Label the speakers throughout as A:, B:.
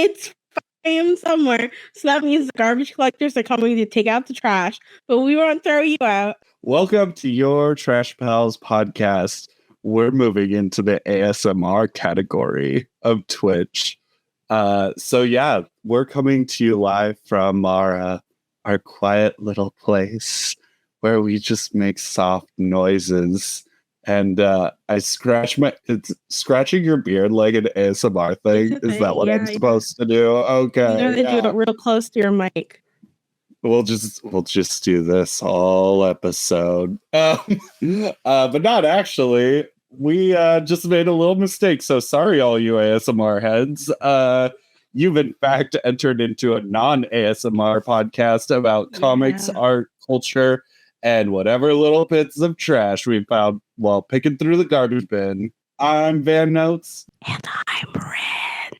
A: It's 5 a.m. somewhere, so that means the garbage collectors are coming to take out the trash, but we won't throw you out.
B: Welcome to your Trash Pals podcast. We're moving into the ASMR category of Twitch. We're coming to you live from our quiet little place where we just make soft noises. And I scratch it's scratching your beard like an ASMR thing. Is that what I'm supposed to do? Okay.
A: You gotta do it real close to your mic.
B: We'll just do this whole episode. But not actually. We just made a little mistake. So sorry, all you ASMR heads. You've in fact entered into a non-ASMR podcast about comics, art, culture, and whatever little bits of trash we found while picking through the garbage bin. I'm Van Notes.
A: And I'm Red.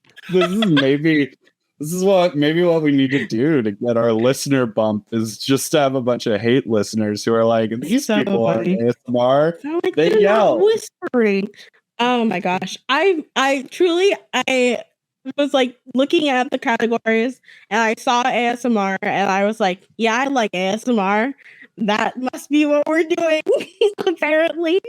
B: This is what we need to do to get our listener bump, is just to have a bunch of hate listeners who are like, these people are ASMR.
A: Like,
B: they yell.
A: Whispering. Oh my gosh. I truly was like looking at the categories and I saw ASMR and I was like, yeah, I like ASMR. That must be what we're doing, apparently.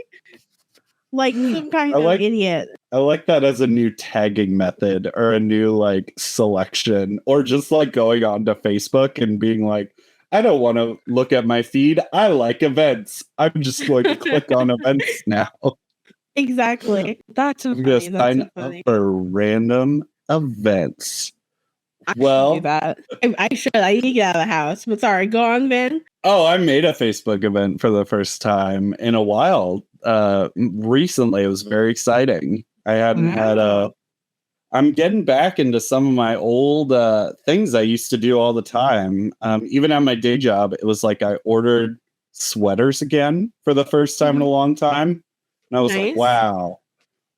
A: Like some kind of idiot.
B: I like that as a new tagging method or a new like selection, or just like going on to Facebook and being like, I don't want to look at my feed. I like events. I'm just going to click on events now.
A: Exactly. That's so
B: I'm going to sign up for random events.
A: I should. I need to get out of the house. But sorry, go on, Vin.
B: Oh, I made a Facebook event for the first time in a while. Recently, it was very exciting. I hadn't had I'm getting back into some of my old things I used to do all the time. Even at my day job, it was like I ordered sweaters again for the first time in a long time. And I was like, wow,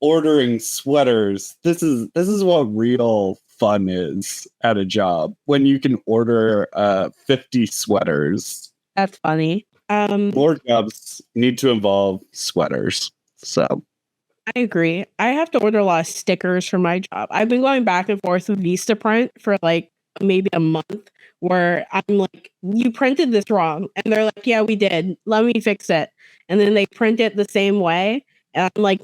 B: ordering sweaters. This is what real fun is at a job, when you can order 50 sweaters.
A: That's funny.
B: More jobs need to involve sweaters. So
A: I agree. I have to order a lot of stickers for my job. I've been going back and forth with Vistaprint for like maybe a month, where I'm like, you printed this wrong. And they're like, yeah, we did. Let me fix it. And then they print it the same way. And I'm like,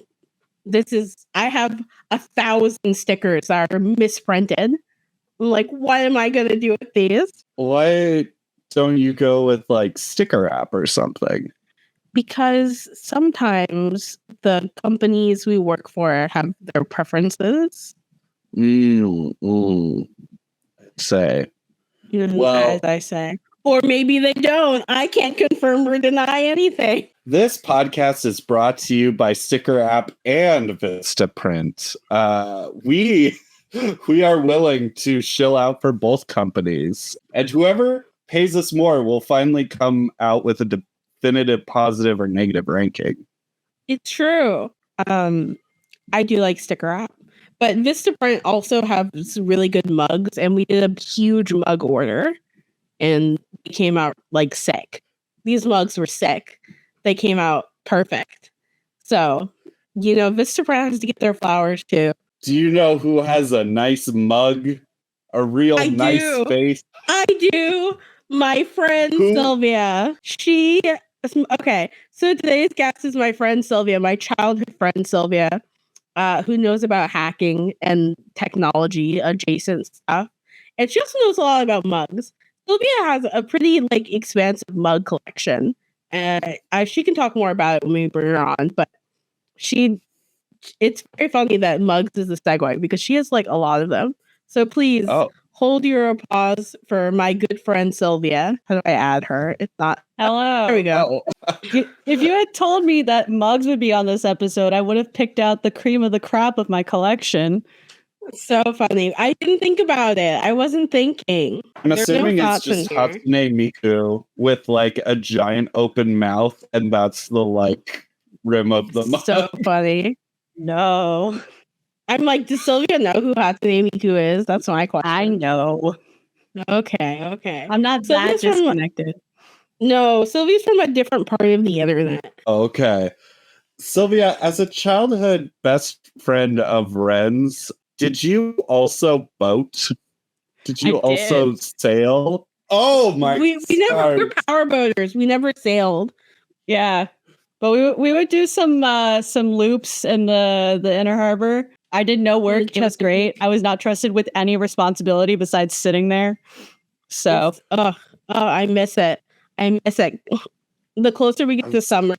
A: I have 1,000 stickers that are misprinted. I'm like, what am I going to do with these?
B: Why don't you go with like Sticker App or something?
A: Because sometimes the companies we work for have their preferences.
B: Say.
A: As I say. Or maybe they don't. I can't confirm or deny anything.
B: This podcast is brought to you by Sticker App and Vistaprint. We are willing to shill out for both companies. And whoever pays us more will finally come out with a definitive positive or negative ranking.
A: It's true. I do like Sticker App, but Vistaprint also have really good mugs, and we did a huge mug order, and we came out like sick. These mugs were sick. They came out perfect. So, Vistaprint has to get their flowers too.
B: Do you know who has a nice mug? A real nice face?
A: I do. My friend Sylvia. Okay, so today's guest is my friend Sylvia, my childhood friend Sylvia, who knows about hacking and technology adjacent stuff. And she also knows a lot about mugs. Sylvia has a pretty expansive mug collection. She can talk more about it when we bring her on, but it's very funny that mugs is a segue because she has a lot of them. So please hold your applause for my good friend Sylvia. How do I add her? It's not.
C: Hello.
A: There we go.
C: If you had told me that mugs would be on this episode, I would have picked out the cream of the crop of my collection.
A: So funny. I didn't think about it. I wasn't thinking.
B: I'm assuming it's just Hatsune Miku with a giant open mouth, and that's the rim of the mug.
A: So funny.
C: No.
A: I'm like, does Sylvia know who Hatsune Miku is? That's my question.
C: I know.
A: Okay.
C: I'm not that disconnected.
A: No, Sylvia's from a different part of the internet.
B: Okay. Sylvia, as a childhood best friend of Wren's, Did you also boat? Did you
C: I
B: also sail? Oh my!
A: We never were power boaters. We never sailed.
C: Yeah, but we would do some loops in the inner harbor. I did no work. It was great. I was not trusted with any responsibility besides sitting there. So,
A: I miss it. I miss it. The closer we get to summer,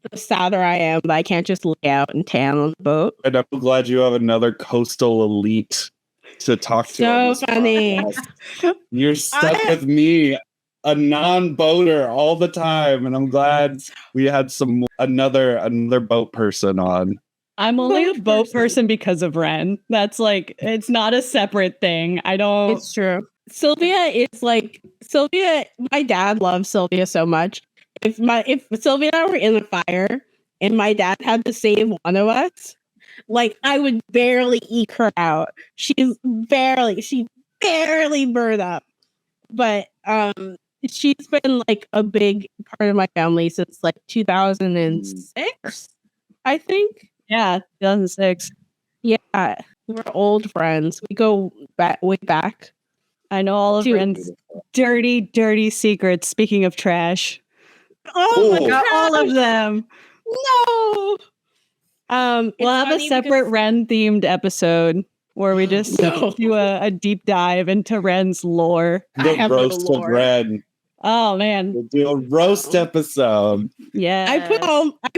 A: the sadder I am that I can't just lay out and tan on the boat.
B: And I'm glad you have another coastal elite to talk to.
A: So funny.
B: Podcast. You're stuck with me, a non-boater, all the time, and I'm glad we had another boat person on.
C: I'm only a boat person because of Wren. That's like, it's not a separate thing. I don't.
A: It's true. Sylvia, my dad loves Sylvia so much. If Sylvia and I were in a fire and my dad had to save one of us, like I would barely eke her out. She barely burned up. But she's been like a big part of my family since like 2006, I think.
C: Yeah, 2006.
A: Yeah, we're old friends. We go way back.
C: I know all of Wren's dirty secrets. Speaking of trash.
A: Oh my God,
C: all of them.
A: No.
C: We'll have a separate Wren themed episode where we just do a deep dive into Wren's lore.
B: The roast of Wren.
C: Oh man,
B: We'll do a roast episode.
C: Yeah,
A: I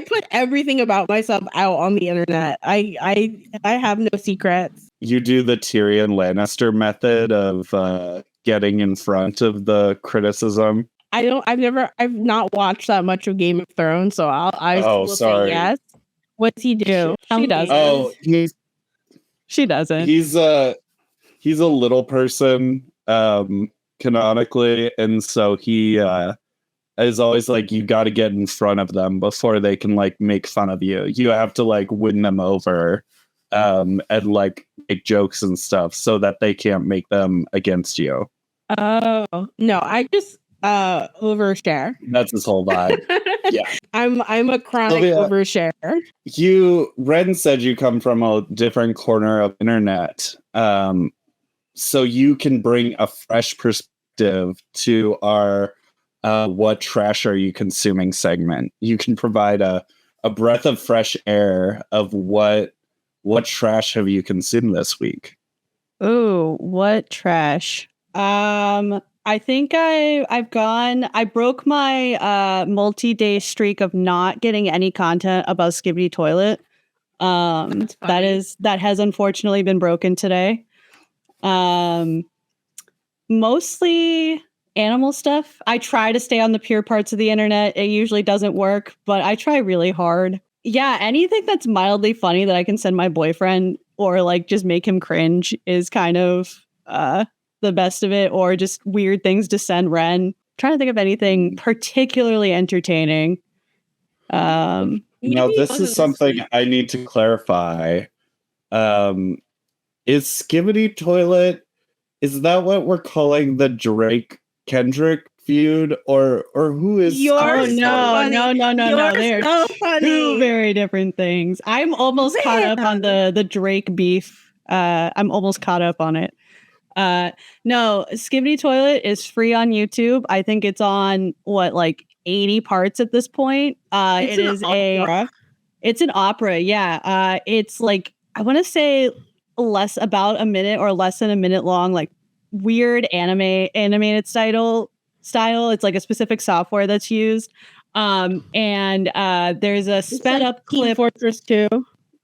A: put everything about myself out on the internet. I have no secrets.
B: You do the Tyrion Lannister method of getting in front of the criticism.
A: I've not watched that much of Game of Thrones, so I will say yes. What's he do?
C: She doesn't.
B: Oh,
C: she doesn't.
B: He's a little person, canonically, and so he is always like, you got to get in front of them before they can like make fun of you. You have to like win them over, and like make jokes and stuff so that they can't make them against you.
A: Oh no, I just overshare.
B: That's his whole vibe. Yeah,
A: I'm a chronic overshare.
B: Wren said you come from a different corner of internet, so you can bring a fresh perspective to our what trash are you consuming segment. You can provide a breath of fresh air of what trash have you consumed this week.
C: Ooh, what trash? I think I broke my multi-day streak of not getting any content about Skibidi Toilet. That has unfortunately been broken today. Mostly animal stuff. I try to stay on the pure parts of the internet. It usually doesn't work, but I try really hard. Yeah, anything that's mildly funny that I can send my boyfriend or like just make him cringe is kind of the best of it, or just weird things to send Wren. Trying to think of anything particularly entertaining.
B: Now, this is something I need to clarify. Is Skibidi Toilet, is that what we're calling the Drake Kendrick feud, or who is?
C: No. They're
A: so funny.
C: Two very different things. I'm almost caught up on the Drake beef. I'm almost caught up on it. No, Skibidi Toilet is free on YouTube. I think it's on like 80 parts at this point. It's an opera. Yeah. It's like, I want to say about a minute or less than a minute long, like weird animated style. It's like a specific software that's used. And there's a sped up clip.
A: Fortress 2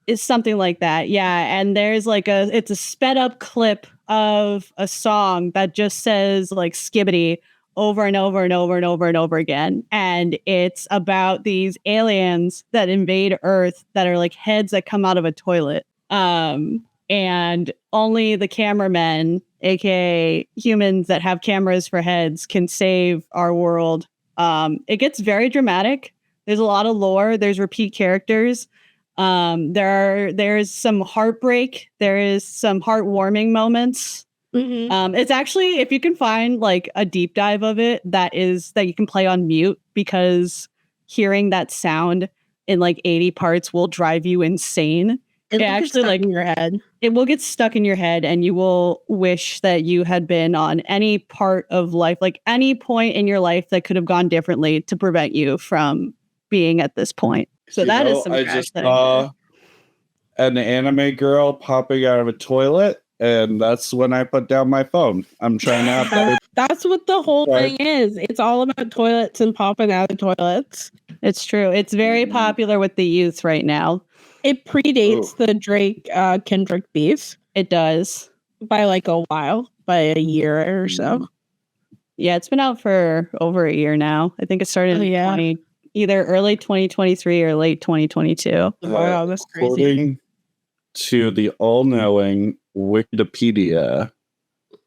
C: is something like that. Yeah. And there's like it's a sped up clip of a song that just says like Skibidi over and over and over and over and over again. And it's about these aliens that invade Earth that are like heads that come out of a toilet. And only the cameramen, aka humans that have cameras for heads, can save our world. It gets very dramatic. There's a lot of lore. There's repeat characters. There's some heartbreak. There is some heartwarming moments.
A: Mm-hmm.
C: It's actually, if you can find like a deep dive of it that you can play on mute, because hearing that sound in like 80 parts will drive you insane.
A: It
C: Yeah, actually, like
A: in your head.
C: It will get stuck in your head, and you will wish that you had been on any part of life, like any point in your life that could have gone differently to prevent you from being at this point. So that is some
B: I
C: trash
B: just
C: that
B: saw an anime girl popping out of a toilet, and that's when I put down my phone. I'm trying to have better.
A: That's what the whole
B: Right.
A: thing is. It's all about toilets and popping out of toilets.
C: It's true. It's very popular with the youth right now.
A: It predates the Drake Kendrick beef.
C: It does.
A: By like a while, by a year or so.
C: Yeah, it's been out for over a year now. I think it started in either early 2023 or late 2022.
A: Wow, that's crazy.
B: According to the all-knowing Wikipedia,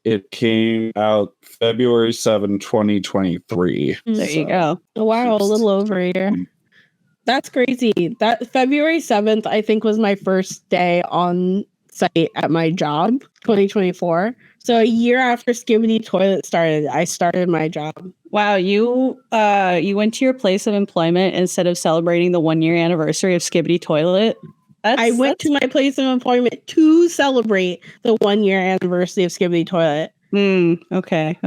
B: it came out February 7, 2023.
C: There you go.
A: Oh, wow, a little over a year. That's crazy. That February 7th, I think, was my first day on site at my job, 2024. So a year after Skibidi Toilet started, I started my job.
C: Wow, you went to your place of employment instead of celebrating the 1-year anniversary of Skibidi Toilet.
A: I went to my place of employment to celebrate the 1-year anniversary of Skibidi Toilet.
C: Okay.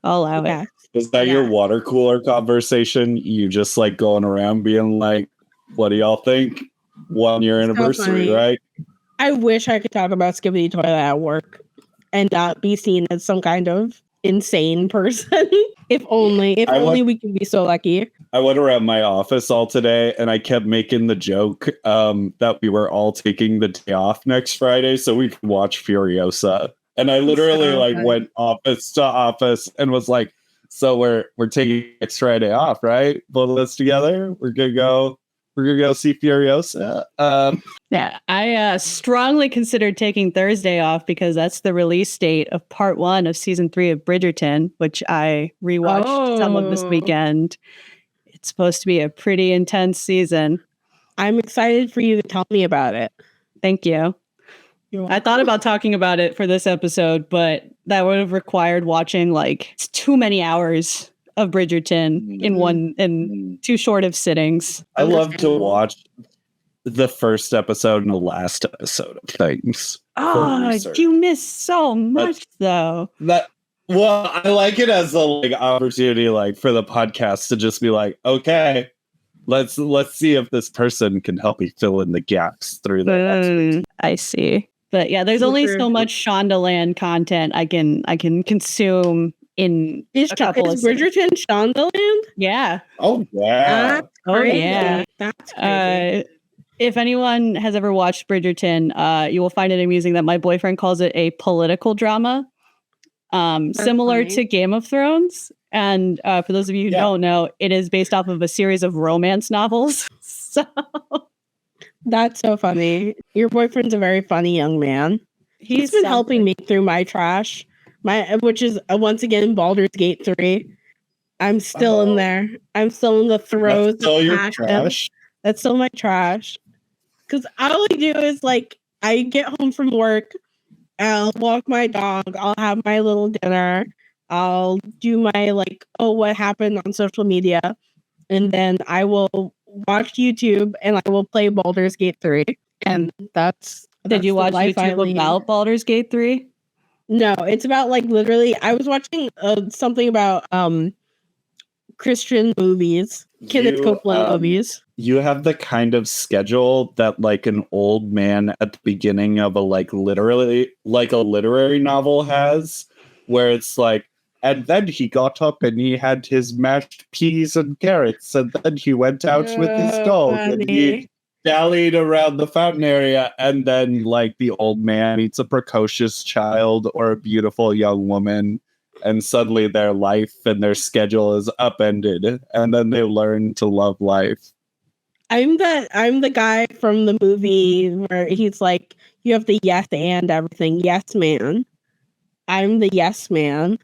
C: I'll allow it.
B: Was that your water cooler conversation? You just like going around being like, what do y'all think? 1-year anniversary, right?
A: I wish I could talk about Skibidi Toilet at work and not be seen as some kind of insane person. If only we could be so lucky.
B: I went around my office all today and I kept making the joke that we were all taking the day off next Friday so we could watch Furiosa. And I literally went office to office and was like, so we're taking next Friday off, right? Both of us together. We're gonna go see Furiosa.
C: Yeah, I strongly considered taking Thursday off because that's the release date of part 1 of season 3 of Bridgerton, which I rewatched some of this weekend. It's supposed to be a pretty intense season.
A: I'm excited for you to tell me about it.
C: Thank you. I thought about talking about it for this episode, but that would have required watching like too many hours of Bridgerton in too short of sittings.
B: I love to watch the first episode and the last episode of things.
C: Oh, you miss so much though.
B: Well, I like it as a opportunity for the podcast to just be like, okay, let's see if this person can help me fill in the gaps through that.
C: I see. But yeah, there's only so much Shondaland content I can consume in
A: is Bridgerton Shondaland?
C: Yeah.
B: Oh yeah.
C: Yeah.
A: That's crazy.
C: If anyone has ever watched Bridgerton, you will find it amusing that my boyfriend calls it a political drama, similar to Game of Thrones. And for those of you who don't know, it is based off of a series of romance novels. So
A: that's so funny. Your boyfriend's a very funny young man. He's been helping me through my trash, which is once again Baldur's Gate 3. I'm still in there. I'm still in the throes.
B: That's still your trash.
A: That's still my trash. Because all I do is I get home from work, I'll walk my dog, I'll have my little dinner, I'll do my what happened on social media, and then I will watch YouTube and I will play Baldur's Gate 3. And that's
C: Did you watch YouTube about Baldur's Gate 3?
A: No, it's about literally I was watching something about Christian movies, Kenneth Copeland movies.
B: You have the kind of schedule that an old man at the beginning of a literally a literary novel has, where it's and then he got up and he had his mashed peas and carrots, and then he went out with his dog and he dallied around the fountain area, and then the old man meets a precocious child or a beautiful young woman, and suddenly their life and their schedule is upended, and then they learn to love life.
A: I'm the guy from the movie where he's you have the yes and everything. Yes, man. I'm the yes man.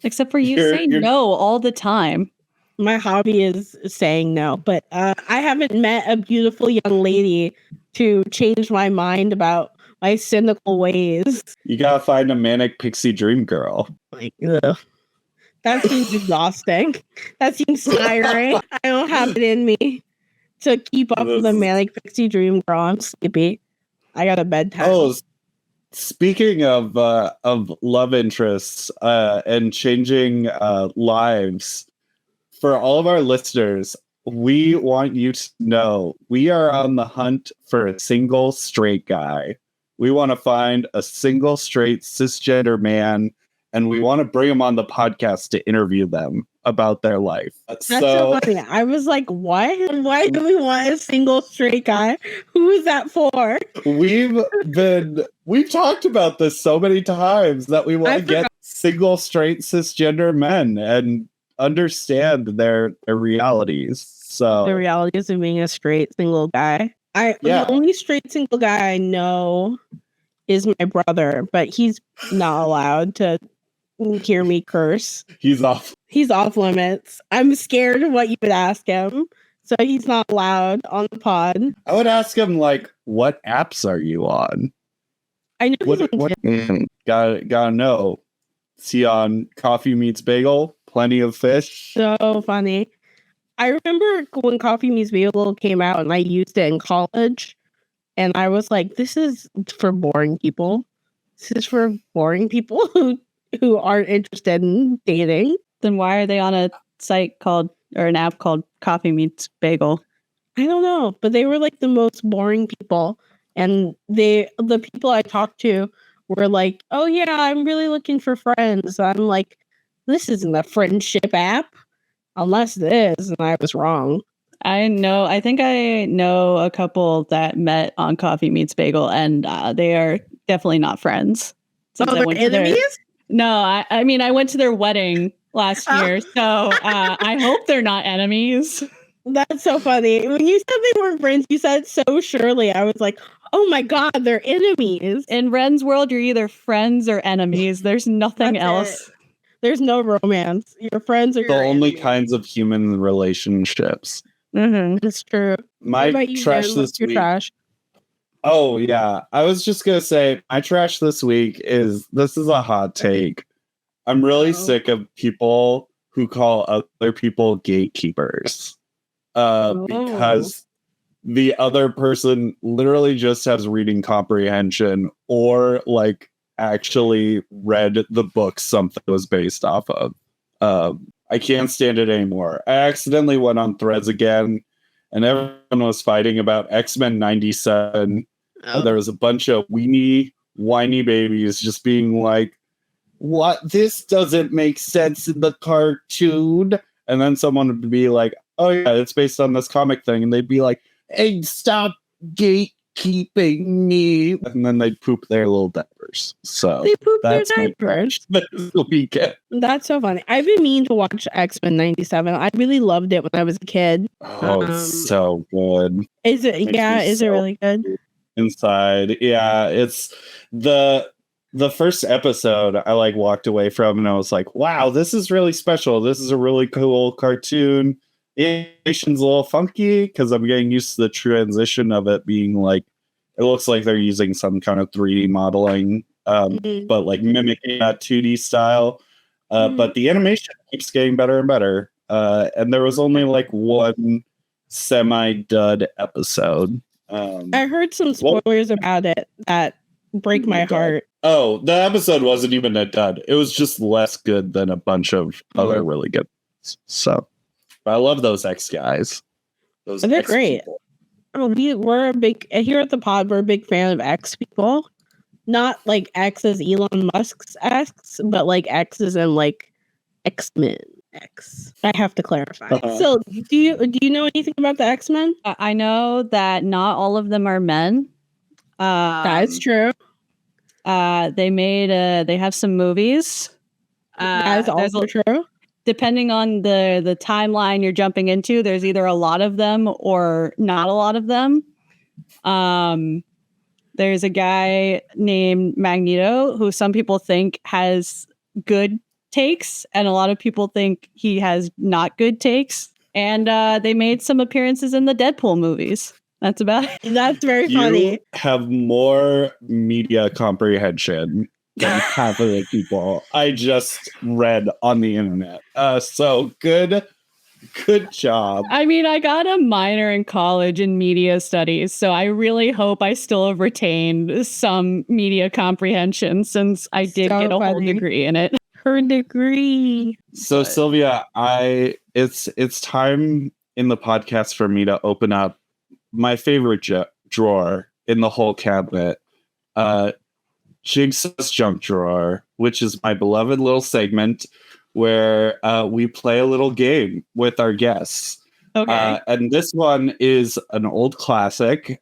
C: Except for you say no all the time.
A: My hobby is saying no, but I haven't met a beautiful young lady to change my mind about my cynical ways.
B: You gotta find a manic pixie dream girl.
A: Ugh. That seems exhausting. That seems tiring. I don't have it in me to keep up with a manic pixie dream girl. I'm sleepy. I got a bedtime.
B: Oh, speaking of love interests and changing lives, for all of our listeners, we want you to know we are on the hunt for a single straight guy. We want to find a single straight cisgender man, and we want to bring them on the podcast to interview them about their life.
A: That's so funny. I was like, what? Why do we want a single straight guy? Who is that for?
B: We've talked about this so many times that we want to get single straight cisgender men and understand their realities. So
A: the realities of being a straight single guy. The only straight single guy I know is my brother, but he's not allowed to hear me curse.
B: He's off
A: Limits. I'm scared of what you would ask him, so he's not allowed on the pod.
B: I would ask him, like, what apps are you on?
A: I know.
B: Gotta know. Is he on Coffee Meets Bagel? Plenty of Fish?
A: So funny. I remember when Coffee Meets Bagel came out and I used it in college, and I was like, this is for boring people. This is for boring people who aren't interested in dating.
C: Then why are they on a site called, or an app called Coffee Meets Bagel?
A: I don't know, but they were like the most boring people. And the people I talked to were like, oh yeah, I'm really looking for friends. I'm like, this isn't a friendship app. Unless it is, and I was wrong.
C: I think I know a couple that met on Coffee Meets Bagel, and they are definitely not friends.
A: They're enemies?
C: No, I mean, I went to their wedding last year, so I hope they're not enemies.
A: That's so funny. When you said they weren't friends, you said it so surely. I was like, oh my God, they're enemies.
C: In Wren's world, you're either friends or enemies. There's nothing else.
A: There's no romance. Your friends are
B: the only kinds of human relationships.
A: Mm-hmm. It's true.
B: My trash this week. Trash? Oh yeah, I was just gonna say my trash this week is a hot take. I'm really sick of people who call other people gatekeepers, because the other person literally just has reading comprehension or like actually read the book something was based off of. I can't stand it anymore. I accidentally went on Threads again, and everyone was fighting about X-Men 97. There was a bunch of whiny babies just being like, what? This doesn't make sense in the cartoon. And then someone would be like, oh yeah, it's based on this comic thing. And they'd be like, hey, stop gatekeeping me. And then they'd poop their little diapers. So
A: they poop their diapers
B: this weekend.
A: That's so funny. I've been meaning to watch X-Men 97. I really loved it when I was a kid.
B: Oh, it's so good.
A: Is it? Yeah, is it really good?
B: Inside. Yeah, it's the first episode I like walked away from and I was like, wow, this is really special. This is a really cool cartoon. The animation's a little funky because I'm getting used to the transition of it being like, it looks like they're using some kind of 3D modeling, but like mimicking that 2D style. But the animation keeps getting better and better. And there was only like one semi-dud episode.
A: I heard some spoilers about it that break my heart.
B: Oh, the episode wasn't even a dud. It was just less good than a bunch of other really good ones. So, but I love those X guys.
A: They're great. Oh, we're a big here at the pod. We're a big fan of X people. Not like X as Elon Musk's X, but like X as in like X-Men X. I have to clarify. So, do you know anything about the X-Men?
C: I know that not all of them are men.
A: That's true.
C: They have some movies.
A: That's also true.
C: Depending on the timeline you're jumping into, there's either a lot of them or not a lot of them. There's a guy named Magneto who some people think has good takes, and a lot of people think he has not good takes. And they made some appearances in the Deadpool movies. That's about it.
A: That's very funny.
B: You have more media comprehension than half of the people I just read on the internet. So good Good job.
C: I mean, I got a minor in college in media studies, so I really hope I still have retained some media comprehension since I did
A: So
C: get a whole
A: funny.
C: degree in it.
A: Her degree.
B: So
C: But-
B: Sylvia, it's time in the podcast for me to open up my favorite drawer in the whole cabinet. Jigsaw's junk drawer, which is my beloved little segment where we play a little game with our guests.
C: Okay.
B: And this one is an old classic,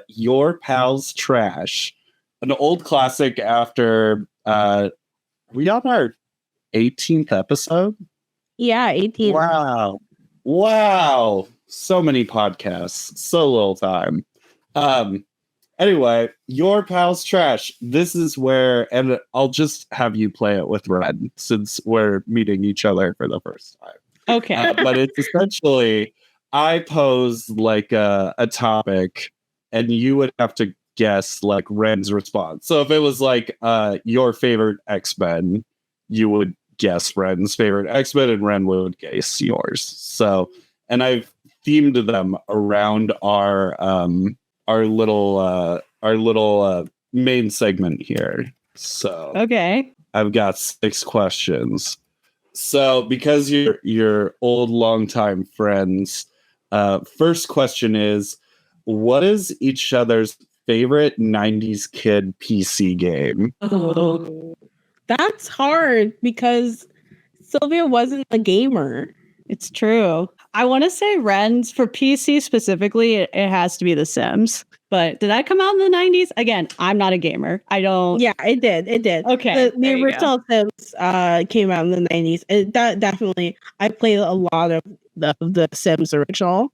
B: Your Pal's Trash. An old classic after we on our 18th episode?
A: Yeah, 18.
B: Wow. So many podcasts, so little time. Anyway, Your Pal's Trash. This is where, and I'll just have you play it with Wren since we're meeting each other for the first time.
C: Okay.
B: But it's essentially, I pose like a topic, and you would have to guess like Wren's response. So if it was like your favorite X-Men, you would guess Wren's favorite X-Men, and Wren would guess yours. So, and I've themed them around our little main segment here. So
C: Okay.
B: I've got 6 questions. So because you're old longtime friends, first question is, what is each other's favorite 90s kid PC game?
A: Oh, that's hard because Sylvia wasn't a gamer.
C: It's true. I want to say Wren's for PC specifically, it has to be The Sims. But did that come out in the 90s? Again, I'm not a gamer. I don't.
A: Yeah, it did. It did.
C: Okay,
A: The
C: there you
A: original Sims came out in the 90s. That definitely, I played a lot of the Sims original.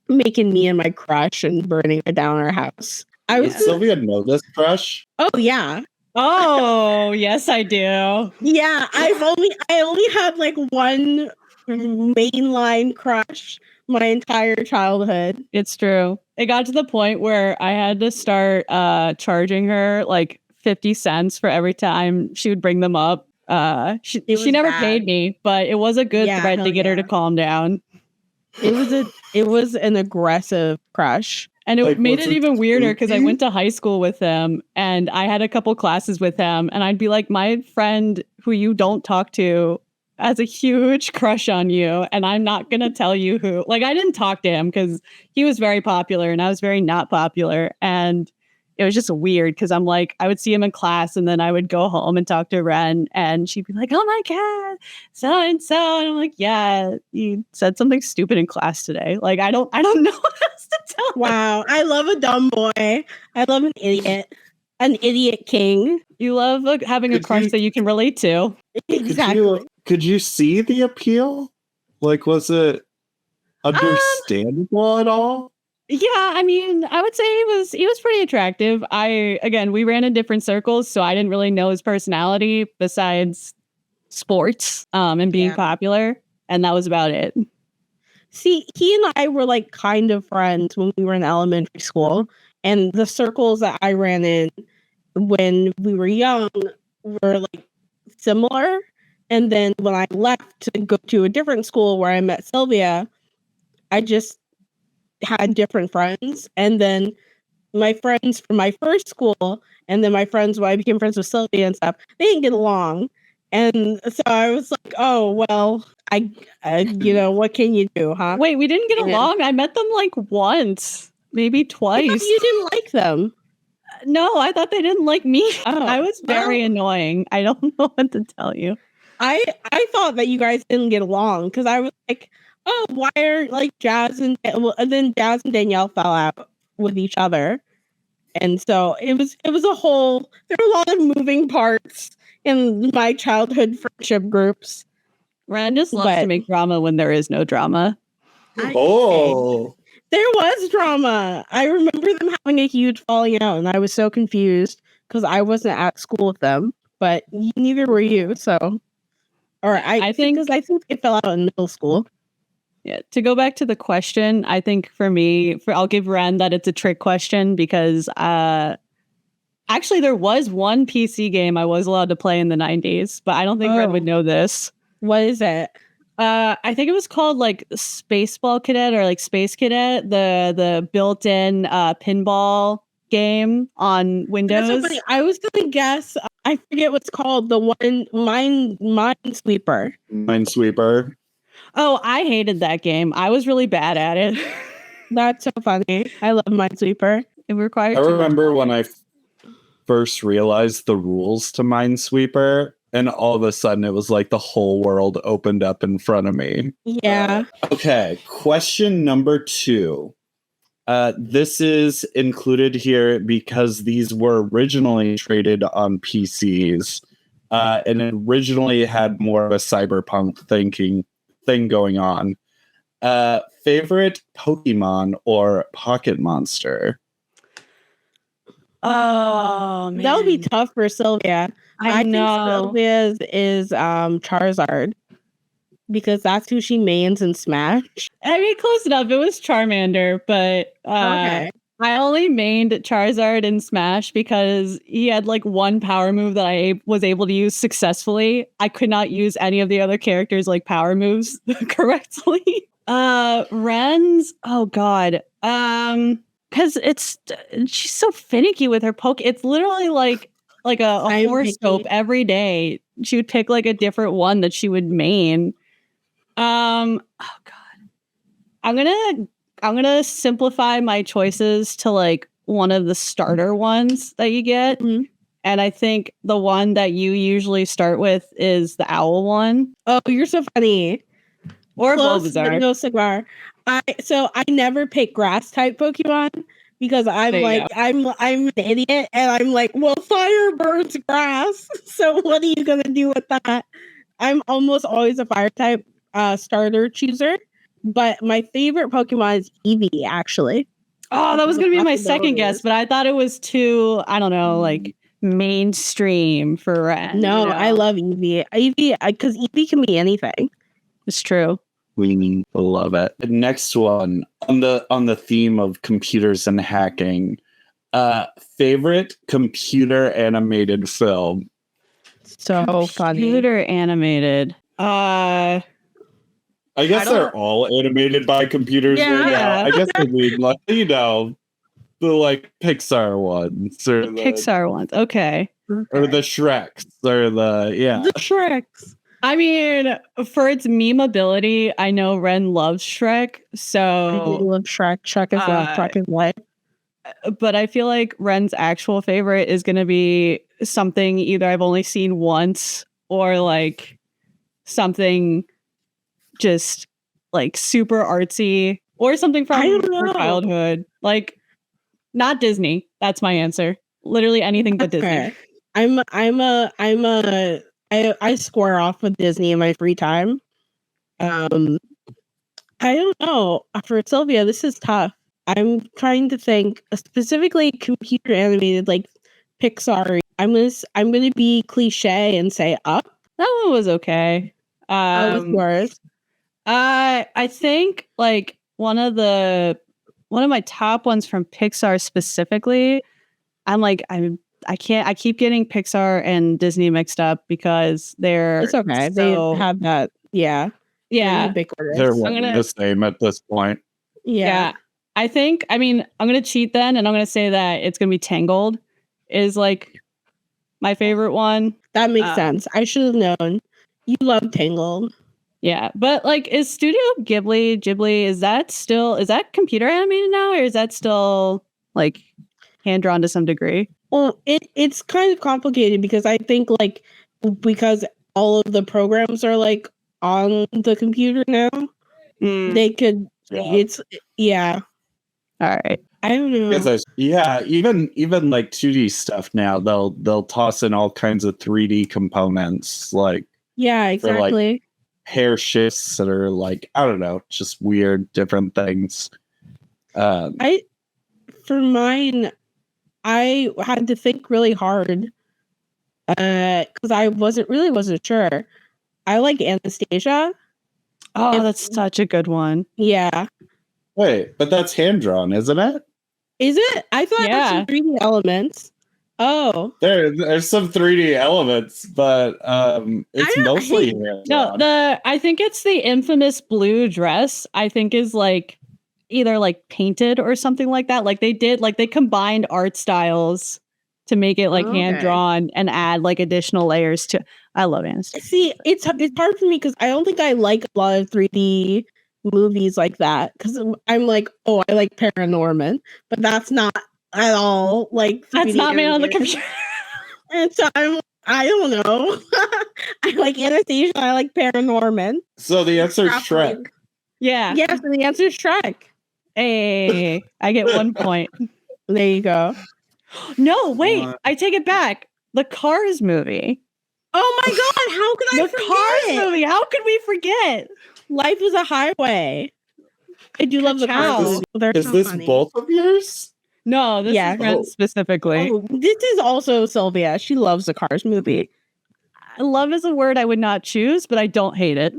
A: Making me and my crush and burning it down our house. I was
B: Does Sylvia know this crush?
A: Oh yeah.
C: Oh, yes, I do.
A: Yeah, I only had like one mainline crush my entire childhood.
C: It's true. It got to the point where I had to start charging her like 50 cents for every time she would bring them up. She never paid me, but it was a good thread to get her to calm down.
A: It was an aggressive crush.
C: And it
B: Like,
C: made
B: was
C: it
B: it
C: even weirder because I
B: spooky?
C: went to high school with him and I had a couple classes with him. And I'd be like, my friend who you don't talk to has a huge crush on you. And I'm not going to tell you who. Like, I didn't talk to him because he was very popular and I was very not popular. And it was just weird because I'm like, I would see him in class and then I would go home and talk to Wren and she'd be like, oh my God, so and so. And I'm like, yeah, you said something stupid in class today. Like, I don't know what else to tell him.
A: Wow, I love a dumb boy. I love an idiot king.
C: You love having a
B: Could
C: crush
B: you-
C: that you can relate to.
A: Exactly.
B: Could you see the appeal? Like, was it understandable at all?
C: Yeah, I mean, I would say he was pretty attractive. We ran in different circles, so I didn't really know his personality besides sports and being
A: Yeah.
C: popular, and that was about it.
A: See, he and I were like kind of friends when we were in elementary school, and the circles that I ran in when we were young were like similar. And then when I left to go to a different school where I met Sylvia, I just had different friends. And then my friends from my first school, and then my friends when I became friends with Sylvia and stuff, they didn't get along. And so I was like, oh, well, I what can you do, huh?
C: Wait, we didn't get
A: Yeah.
C: along. I met them like once, maybe
A: I thought
C: twice.
A: you didn't like them.
C: No, I thought they didn't like me.
A: Oh,
C: I was very
A: well.
C: annoying. I don't know what to tell you.
A: I thought that you guys didn't get along because I was like, oh, why are like and then Jazz and Danielle fell out with each other, and so it was a whole. There were a lot of moving parts in my childhood friendship groups.
C: Ren just loves to
A: But-
C: make drama when there is no drama.
B: Oh,
A: There was drama. I remember them having a huge falling out, and I was so confused because I wasn't at school with them, but neither were you. So, or I think they fell out in middle school.
C: Yeah. To go back to the question, I think for me, I'll give Ren that it's a trick question because actually there was one PC game I was allowed to play in the 90s, but I don't think Ren would know this.
A: What is it?
C: I think it was called like Spaceball Cadet or like Space Cadet, the built-in pinball game on Windows.
A: That's so funny. I was gonna guess. I forget what's called. The one Minesweeper.
B: Minesweeper.
C: Oh, I hated that game. I was really bad at it.
A: That's so funny. I love Minesweeper.
C: It required.
B: I remember when I first realized the rules to Minesweeper, and all of a sudden it was like the whole world opened up in front of me.
A: Yeah.
B: Okay, question number 2. This is included here because these were originally traded on PCs, and it originally had more of a cyberpunk thing going on. Favorite Pokemon or Pocket Monster?
C: Oh, man.
A: That would be tough for Sylvia.
C: I know.
A: think Sylvia's is Charizard. Because that's who she mains in Smash.
C: I mean, close enough. It was Charmander, but
A: Okay.
C: I only mained Charizard in Smash because he had like one power move that I was able to use successfully. I could not use any of the other characters' like power moves correctly. Ren's, oh god. Because she's so finicky with her poke. It's literally like a horoscope every day. She would pick like a different one that she would main. Oh god. I'm gonna simplify my choices to like one of the starter ones that you get.
A: Mhm.
C: And I think the one that you usually start with is the owl one.
A: Oh, you're so funny.
C: Or
A: Close, but
C: Bulbasaur.
A: no cigar. I never pick grass type Pokemon because I'm
C: There you
A: like I'm an idiot and I'm like, well, fire burns grass. So what are you gonna do with that? I'm almost always a fire type starter chooser, but my favorite Pokemon is Eevee, actually.
C: Oh, that was gonna be my second
A: Possibilities.
C: guess, but I thought it was too, I don't know, like mainstream for Ren.
A: No,
C: you know?
A: I love Eevee. Because Eevee can be anything.
C: It's true.
B: We love it. Next one on the theme of computers and hacking. Favorite computer animated film?
A: So funny.
C: Computer animated.
B: I guess they're all animated by computers right now. I guess I mean, like, you know, the like Pixar ones or the
C: Pixar ones. Okay.
B: or the Shreks or the
A: The Shreks.
C: I mean, for its meme ability, I know Ren loves Shrek,
A: I do
C: so
A: love Shrek. Shrek is the fucking life.
C: but I feel like Ren's actual favorite is gonna be something either I've only seen once or like something just like super artsy or something from
A: I don't
C: her
A: know.
C: childhood. Like not Disney. That's my answer. Literally anything but Disney.
A: Okay. I square off with Disney in my free time. I don't know. For Sylvia, this is tough. I'm trying to think specifically computer animated, like Pixar. I'm gonna be cliche and say Up.
C: That one was okay.
A: How was yours?
C: I think like one of my top ones from Pixar specifically. I keep getting Pixar and Disney mixed up because
A: It's okay. They have that. Yeah.
C: Yeah.
A: Ubiquitous.
B: they're one and the same at this point.
A: Yeah.
C: I think, I mean, I'm going to cheat then and I'm going to say that it's going to be Tangled is like my favorite one.
A: That makes sense. I should have known. You love Tangled.
C: Yeah. But like, is Studio Ghibli, is that computer animated now or is that still like hand drawn to some degree?
A: Well, it's kind of complicated because I think like because all of the programs are like on the computer now, they could. It's
C: All right.
A: I don't know.
B: Even like 2D stuff now, they'll toss in all kinds of 3D components, like
A: Exactly.
B: hair shifts that are like, I don't know, just weird different things.
A: For mine, I had to think really hard because I wasn't sure. I like Anastasia.
C: Oh, that's such a good one.
A: Yeah.
B: Wait, but that's hand drawn, isn't it?
A: Is it? I thought it was 3D elements. Oh,
B: There's some 3D elements, but it's mostly hand-drawn.
C: I think it's the infamous blue dress. I think is like either like painted or something like that. Like they combined art styles to make it like hand drawn and add like additional layers to. I love Anastasia.
A: See, it's hard for me because I don't think I like a lot of 3D movies like that because I'm like, oh, I like Paranorman, but that's not at all like 3D
C: that's not made on the
A: animated.
C: computer.
A: And so I don't know. I like Anastasia. I like Paranorman.
B: So the answer is Shrek.
C: Yeah.
A: Yes, and the answer is Shrek.
C: Hey, I get 1 point.
A: There you go.
C: No, wait, I take it back. The Cars movie.
A: Oh my God! How could I forget?
C: Cars movie. How could we forget?
A: Life is a highway. I do love the Cars.
B: Is this both of yours?
C: No, this is Ren specifically.
A: Oh, this is also Sylvia. She loves the Cars movie.
C: Love is a word I would not choose, but I don't hate it.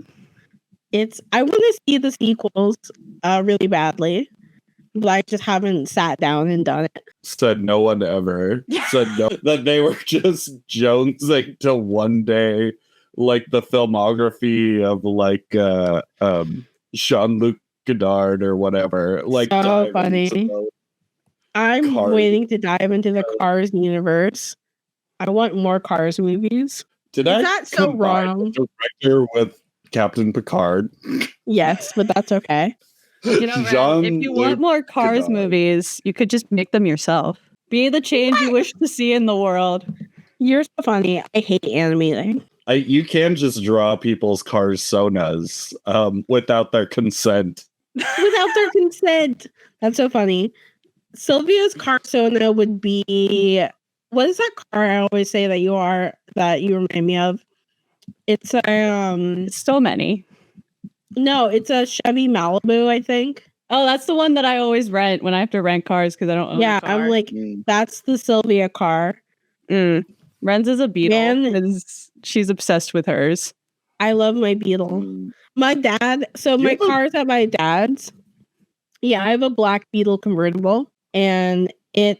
A: I want to see the sequels really badly, but I just haven't sat down and done it.
B: Said no one ever. Said no. That they were just jonesing to one day, like the filmography of like Jean-Luc Godard or whatever. Like,
A: so funny. I'm waiting to dive into the Cars universe. I want more Cars movies.
B: Is that so wrong? The director with Captain Picard.
A: Yes, but that's okay.
C: You know, if you want more Cars movies, you could just make them yourself. Be the change you wish to see in the world.
A: You're so funny. I hate animating.
B: You can just draw people's cars sonas without their consent.
A: Without their consent. That's so funny. Sylvia's car sona would be, what is that car I always say that you remind me of? It's
C: so many.
A: No, it's a Chevy Malibu, I think.
C: Oh, that's the one that I always rent when I have to rent cars because I don't own a car.
A: I'm like, that's the Sylvia car.
C: Ren's is a Beetle. She's obsessed with hers.
A: I love my Beetle. My dad, so my car's at my dad's. Yeah, I have a black Beetle convertible, and I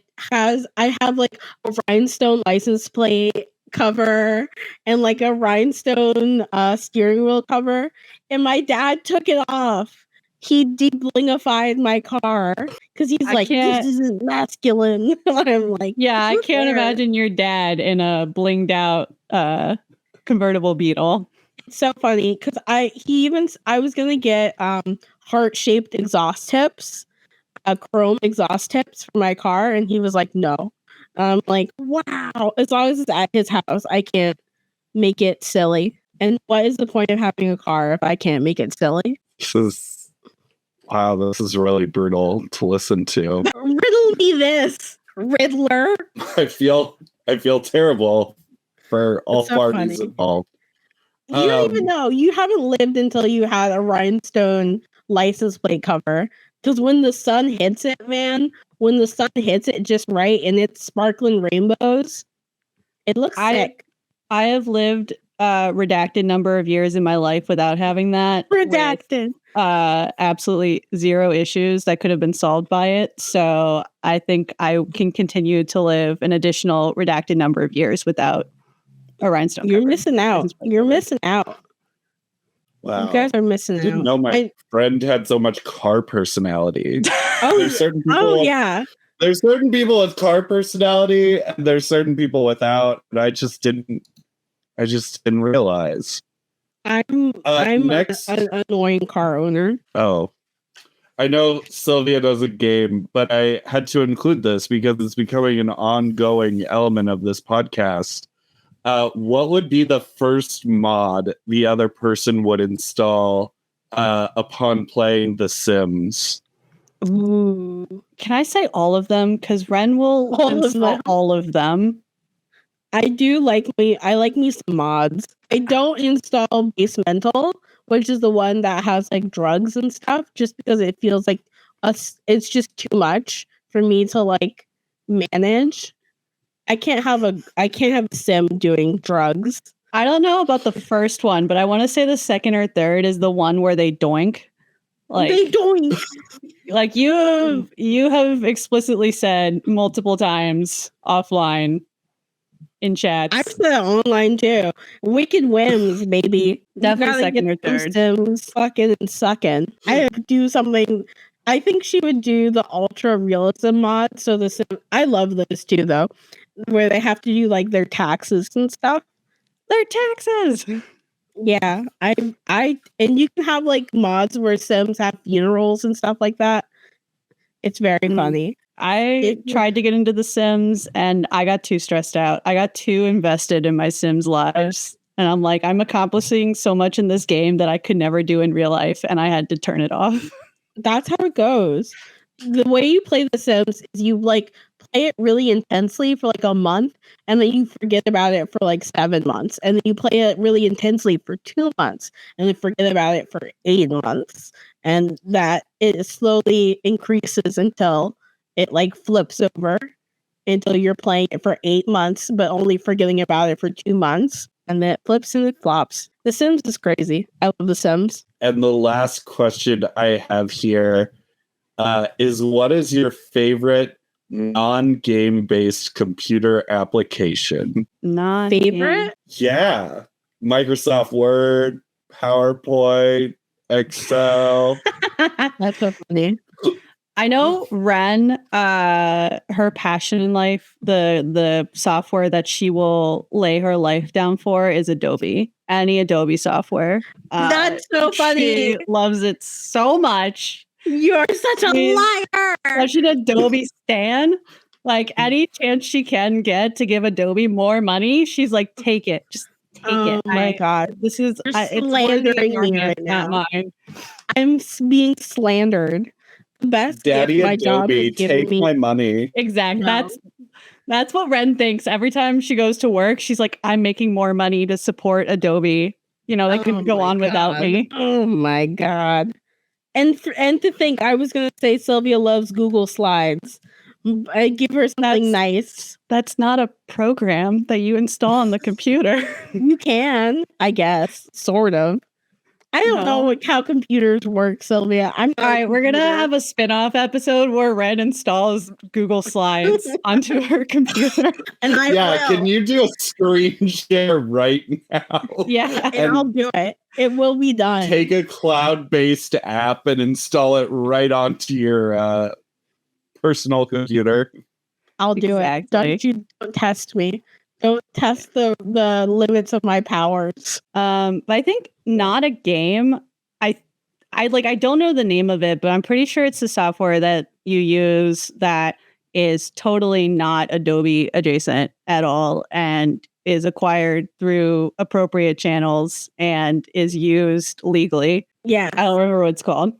A: have like a rhinestone license plate cover and like a rhinestone steering wheel cover, and my dad took it off. He de-blingified my car because he's like, this isn't masculine. I'm like,
C: yeah, I can't imagine your dad in a blinged out convertible Beetle.
A: It's so funny because I was gonna get heart-shaped exhaust tips, chrome exhaust tips for my car, and he was like, no. I'm like, wow, as long as it's at his house, I can't make it silly. And what is the point of having a car if I can't make it silly?
B: Wow, this is really brutal to listen to.
A: Riddle me this, Riddler.
B: I feel terrible for all parties involved.
A: You don't even know. You haven't lived until you had a rhinestone license plate cover. Because when the sun hits it, man, when the sun hits it just right and it's sparkling rainbows, it looks sick.
C: I have lived redacted number of years in my life without having that.
A: Redacted.
C: Absolutely zero issues that could have been solved by it. So I think I can continue to live an additional redacted number of years without a rhinestone.
A: You're missing out. You're missing out.
B: Wow.
A: You guys are missing out.
B: I didn't know my friend had so much car personality. There's certain people there's certain people with car personality and there's certain people without, and I just didn't realize.
A: I'm an annoying car owner.
B: Oh. I know Sylvia does a game, but I had to include this because it's becoming an ongoing element of this podcast. What would be the first mod the other person would install upon playing The Sims?
C: Ooh. Can I say all of them? Because Ren will install all of them.
A: I like me some mods. I don't install Basemental, which is the one that has like drugs and stuff, just because it feels like it's just too much for me to like manage. I can't have a sim doing drugs.
C: I don't know about the first one, but I want to say the second or third is the one where they doink. Like
A: they doink.
C: Like you have explicitly said multiple times offline in chats.
A: I've said online too. Wicked whims, baby.
C: Definitely
A: You gotta
C: second or
A: get those
C: third.
A: Sims fucking and sucking. I would do something. I think she would do the ultra realism mod. So the Sim, I love those too, though, where they have to do like their taxes and stuff.
C: Their taxes.
A: Yeah, and you can have like mods where Sims have funerals and stuff like that. It's very funny.
C: I tried to get into The Sims and I got too stressed out. I got too invested in my Sims lives. And I'm like, I'm accomplishing so much in this game that I could never do in real life. And I had to turn it off.
A: That's how it goes. The way you play The Sims is you like play it really intensely for like a month, and then you forget about it for like 7 months, and then you play it really intensely for 2 months, and then forget about it for 8 months, and that it slowly increases until it like flips over until you're playing it for 8 months, but only forgetting about it for 2 months, and then it flips and it flops. The Sims is crazy. I love The Sims.
B: And the last question I have here is what is your favorite non-game based computer application?
C: Not
A: Favorite?
B: Yeah. Microsoft Word, PowerPoint, Excel.
A: That's so funny.
C: I know Wren, her passion in life, the software that she will lay her life down for is Adobe. Any Adobe software.
A: That's so funny.
C: She loves it so much.
A: You're such a liar.
C: Such an Adobe stan. Like any chance she can get to give Adobe more money, she's like, take it. Just take it.
A: Oh my God.
C: This is
A: You're
C: it's
A: slandering me right
C: not
A: now.
C: mine.
A: I'm being slandered. The best
B: Daddy
A: gift my job
B: Adobe,
A: has given
B: take
A: me.
B: my money.
C: Exactly.
A: No.
C: That's what Wren thinks. Every time she goes to work, she's like, I'm making more money to support Adobe. You know, they could go
A: my
C: on without
A: God.
C: me.
A: Oh my God. And to think I was going to say Sylvia loves Google Slides. I give her something nice.
C: That's not a program that you install on the computer.
A: You can, I guess, sort of. I don't know how computers work, Sylvia.
C: All right, we're going to have a spin-off episode where Wren installs Google Slides onto her computer.
A: And I will.
B: Can you do a screen share right now?
C: Yeah.
A: And I'll do it. It will be done.
B: Take a cloud-based app and install it right onto your personal computer.
A: I'll do it. Don't test me. Don't test the limits of my powers.
C: But I think not a game. I don't know the name of it, but I'm pretty sure it's the software that you use that is totally not Adobe adjacent at all and is acquired through appropriate channels and is used legally.
A: Yeah.
C: I don't remember what it's called.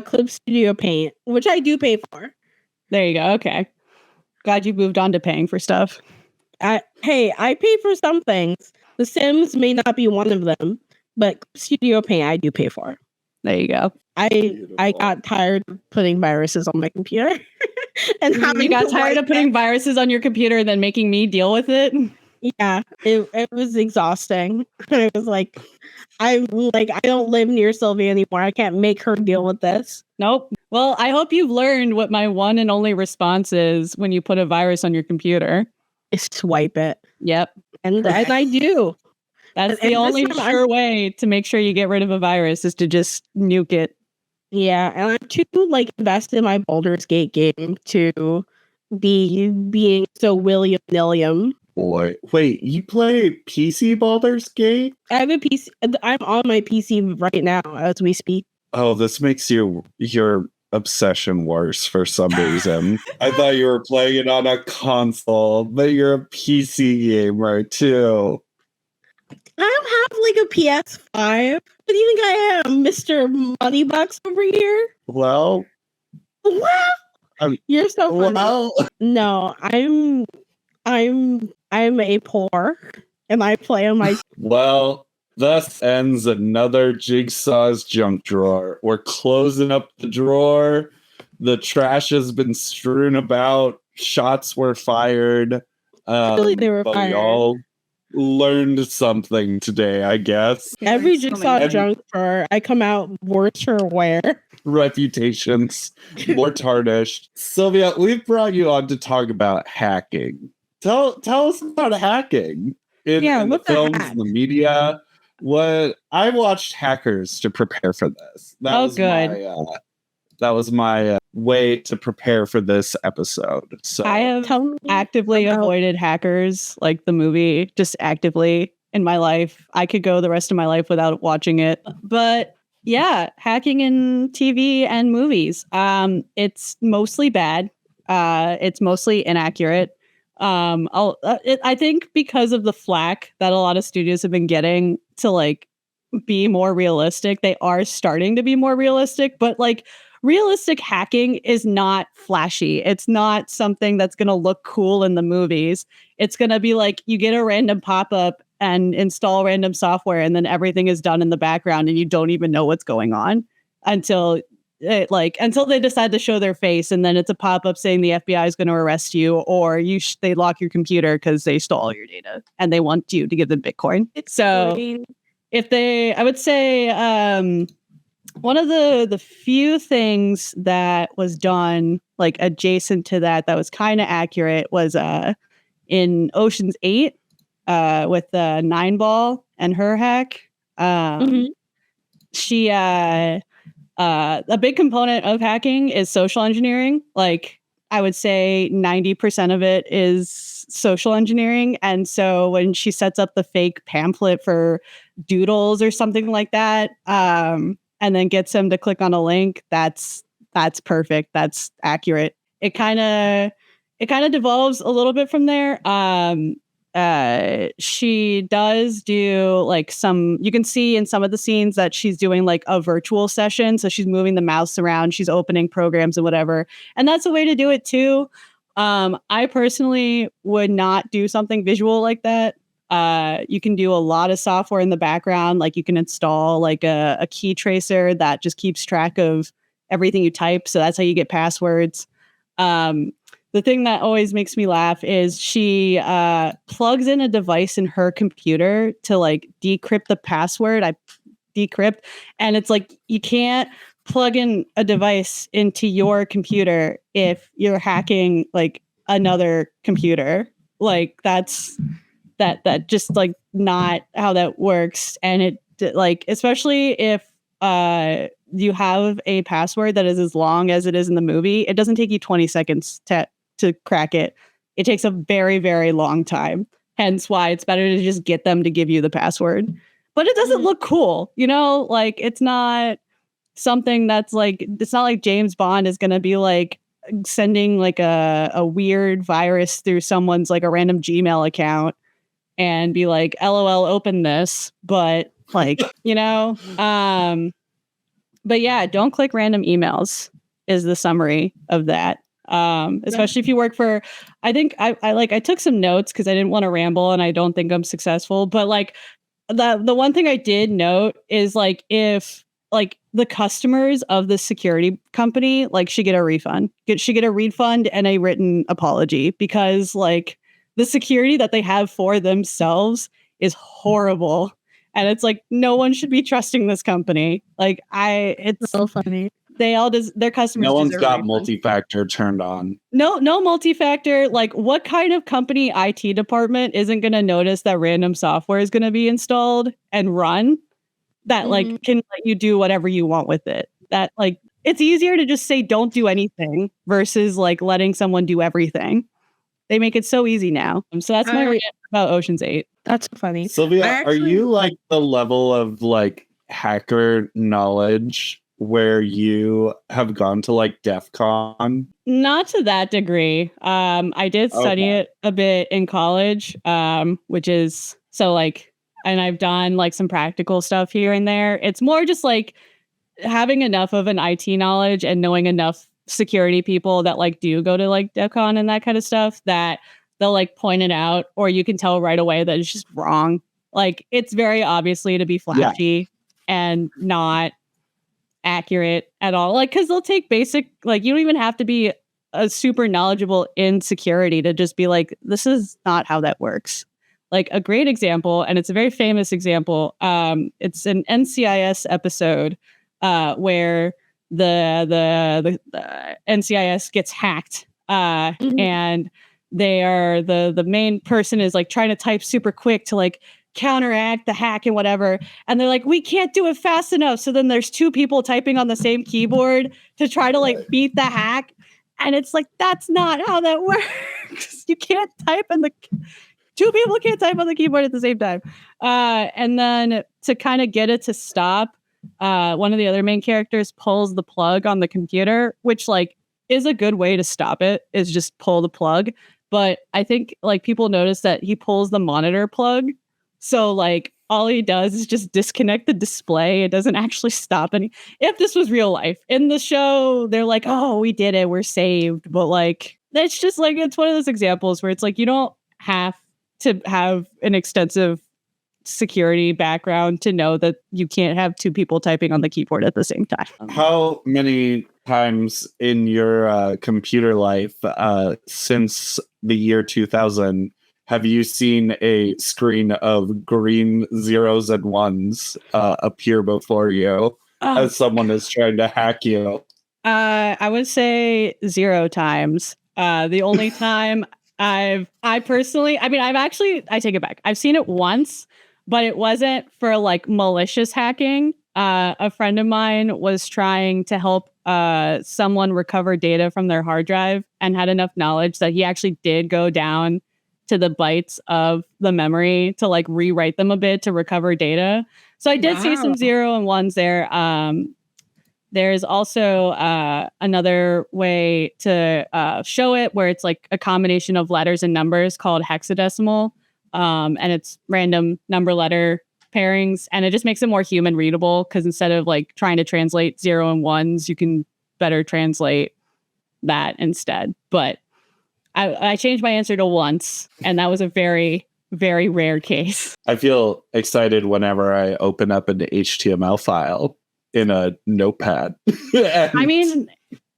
A: Clip Studio Paint, which I do pay for.
C: There you go. Okay. Glad you moved on to paying for stuff.
A: I pay for some things. The Sims may not be one of them, but Clip Studio Paint I do pay for.
C: There you go.
A: I got tired of putting viruses on my computer. And
C: you got tired of putting viruses on your computer and then making me deal with it?
A: Yeah, it was exhausting. I was like, I don't live near Sylvia anymore. I can't make her deal with this.
C: Nope. Well, I hope you've learned what my one and only response is when you put a virus on your computer.
A: Is swipe it.
C: Yep.
A: And I do.
C: That's the only sure way to make sure you get rid of a virus is to just nuke it.
A: Yeah, and I'm too invested in my Baldur's Gate game to be being so willy-nilly.
B: Boy, wait, you play PC Baldur's Gate?
A: I have a PC. I'm on my PC right now as we speak.
B: Oh, this makes your obsession worse for some reason. I thought you were playing it on a console, but you're a PC gamer too.
A: I don't have a PS5. What do you think I am, Mr. Moneybucks over here?
B: Well,
A: you're so funny.
B: Well,
A: no, I'm a poor, and I play on my.
B: Well, thus ends another Jigsaw's junk drawer. We're closing up the drawer. The trash has been strewn about. Shots were fired.
A: Really, they were fired.
B: We all learned something today, I guess.
A: Every Jigsaw junk drawer, I come out worse for wear.
B: Reputations more tarnished. Sylvia, we've brought you on to talk about hacking tell us about hacking in the
A: what the
B: films,
A: heck?
B: the media. What I watched Hackers to prepare for this. That was my way to prepare for this episode. So
C: I have actively avoided Hackers, like the movie, just actively in my life. I could go the rest of my life without watching it. But yeah, hacking in TV and movies. It's mostly bad. It's mostly inaccurate. I think because of the flack that a lot of studios have been getting to like be more realistic, they are starting to be more realistic. But like realistic hacking is not flashy. It's not something that's going to look cool in the movies. It's going to be like you get a random pop-up and install random software, and then everything is done in the background and you don't even know what's going on until they decide to show their face, and then it's a pop-up saying the FBI is going to arrest you, or they lock your computer because they stole all your data and they want you to give them Bitcoin. I would say one of the few things that was done like adjacent to that was kind of accurate was in Ocean's 8 with the 9-ball and her hack. She a big component of hacking is social engineering. Like I would say 90% of it is social engineering. And so when she sets up the fake pamphlet for Doodles or something like that, and then gets them to click on a link, that's perfect. That's accurate. It kind of devolves a little bit from there. She does do like you can see in some of the scenes that she's doing like a virtual session. So she's moving the mouse around, she's opening programs and whatever. And that's a way to do it too. I personally would not do something visual like that. You can do a lot of software in the background. Like you can install like a key tracer that just keeps track of everything you type. So that's how you get passwords. The thing that always makes me laugh is she plugs in a device in her computer to like decrypt the password. Decrypt. And it's like, you can't plug in a device into your computer if you're hacking like another computer. Like that's just like not how that works. And it like, especially if you have a password that is as long as it is in the movie, it doesn't take you 20 seconds to crack it. It takes a very, very long time. Hence why it's better to just get them to give you the password. But it doesn't look cool, you know? Like it's not something that's like, it's not like James Bond is going to be like sending like a weird virus through someone's like a random Gmail account and be like, LOL, open this. But like, you know, but yeah, don't click random emails is the summary of that. Especially if you work for, I think I took some notes because I didn't want to ramble and I don't think I'm successful, but like the one thing I did note is like, if like the customers of the security company, like should get a refund, should get a refund and a written apology, because like the security that they have for themselves is horrible. And it's like, no one should be trusting this company. Like it's
A: so funny.
C: They all their customers.
B: No one's got multi-factor turned on.
C: No multi-factor. Like, what kind of company IT department isn't going to notice that random software is going to be installed and run that like can let you do whatever you want with it? That like, it's easier to just say don't do anything versus like letting someone do everything. They make it so easy now. So that's my rant about Ocean's 8.
A: That's funny.
B: Sylvia, are you like the level of like hacker knowledge where you have gone to like DEF CON?
C: Not to that degree. I did study it a bit in college, which is so like, and I've done like some practical stuff here and there. It's more just like having enough of an IT knowledge and knowing enough security people that like do go to like DEF CON and that kind of stuff that they'll like point it out, or you can tell right away that it's just wrong. Like it's very obviously to be flashy and not accurate at all. Like, because they'll take basic, like you don't even have to be a super knowledgeable in security to just be like, this is not how that works. Like a great example, and it's a very famous example. It's an NCIS episode where the NCIS gets hacked, and the main person is like trying to type super quick to like counteract the hack and whatever, and they're like, we can't do it fast enough, so then there's two people typing on the same keyboard to try to like beat the hack, and it's like, that's not how that works. You can't type in the two people can't type on the keyboard at the same time. And then to kind of get it to stop, one of the other main characters pulls the plug on the computer, which like is a good way to stop it, is just pull the plug. But I think like people notice that he pulls the monitor plug. So like all he does is just disconnect the display. It doesn't actually stop any. If this was real life in the show, they're like, oh, we did it, we're saved. But like, it's just like, it's one of those examples where it's like, you don't have to have an extensive security background to know that you can't have two people typing on the keyboard at the same time.
B: How many times in your computer life since the year 2000 have you seen a screen of green zeros and ones appear before you as someone is trying to hack you?
C: I would say 0 times. The only time I personally, I mean, I take it back. I've seen it once, but it wasn't for like malicious hacking. A friend of mine was trying to help someone recover data from their hard drive and had enough knowledge that he actually did go down to the bytes of the memory to like rewrite them a bit to recover data. So I did see some 0 and 1s there. There's also another way to show it where it's like a combination of letters and numbers called hexadecimal. And it's random number letter pairings. And it just makes it more human readable because instead of like trying to translate 0 and 1s, you can better translate that instead. But I changed my answer to once, and that was a very, very rare case.
B: I feel excited whenever I open up an HTML file in a notepad.
C: I mean,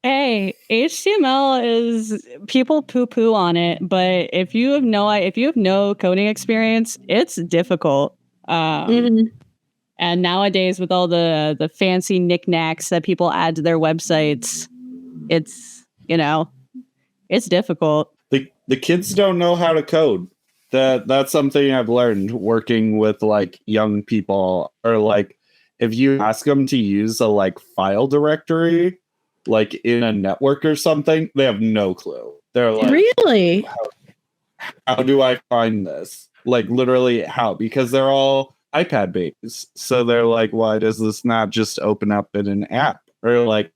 C: hey, HTML is, people poo-poo on it, but if you have no coding experience, it's difficult. And nowadays, with all the fancy knickknacks that people add to their websites, it's, it's difficult.
B: The kids don't know how to code. That's something I've learned working with like young people, or like if you ask them to use a like file directory like in a network or something, they have no clue. They're like,
A: really?
B: How do I find this? Like literally how? Because they're all iPad babies. So they're like, why does this not just open up in an app? Or like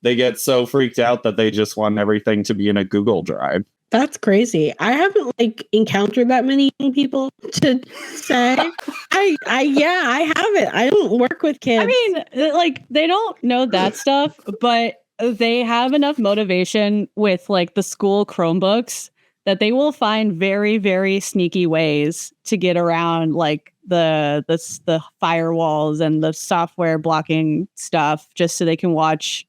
B: they get so freaked out that they just want everything to be in a Google Drive.
A: That's crazy. I haven't like encountered that many young people to say. I haven't. I don't work with kids.
C: I mean, like they don't know that stuff, but they have enough motivation with like the school Chromebooks that they will find very, very sneaky ways to get around like the firewalls and the software blocking stuff just so they can watch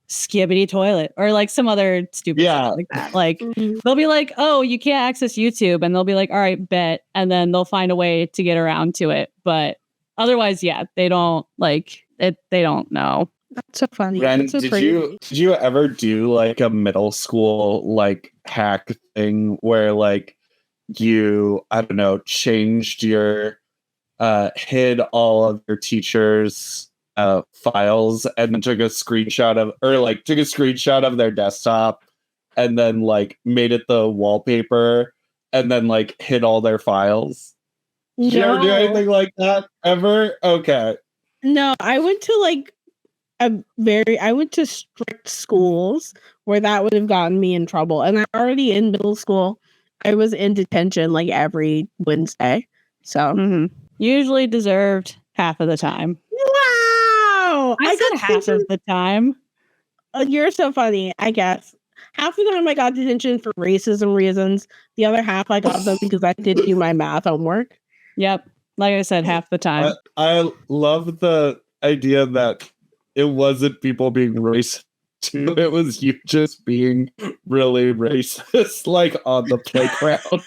C: Skibidi Toilet or like some other stupid stuff like that. Like they'll be like, oh, you can't access YouTube, and they'll be like, all right, bet, and then they'll find a way to get around to it. But otherwise, yeah, they don't like it. They don't know.
A: That's so funny.
B: Wren,
A: so
B: did you ever do like a middle school like hack thing where like you, I don't know, changed your hid all of your teachers' files and then took a screenshot of their desktop and then like made it the wallpaper and then like hid all their files? Did you ever do anything like that ever? Okay.
A: No, I went to strict schools where that would have gotten me in trouble. And I'm already in middle school. I was in detention like every Wednesday. So
C: usually deserved half of the time.
A: Wow!
C: I said half of the time.
A: You're so funny, I guess. Half the time I got detention for racism reasons. The other half I got them because I didn't do my math homework.
C: Yep. Like I said, half the time.
B: I love the idea that it wasn't people being racist too. It was you just being really racist, like on the playground.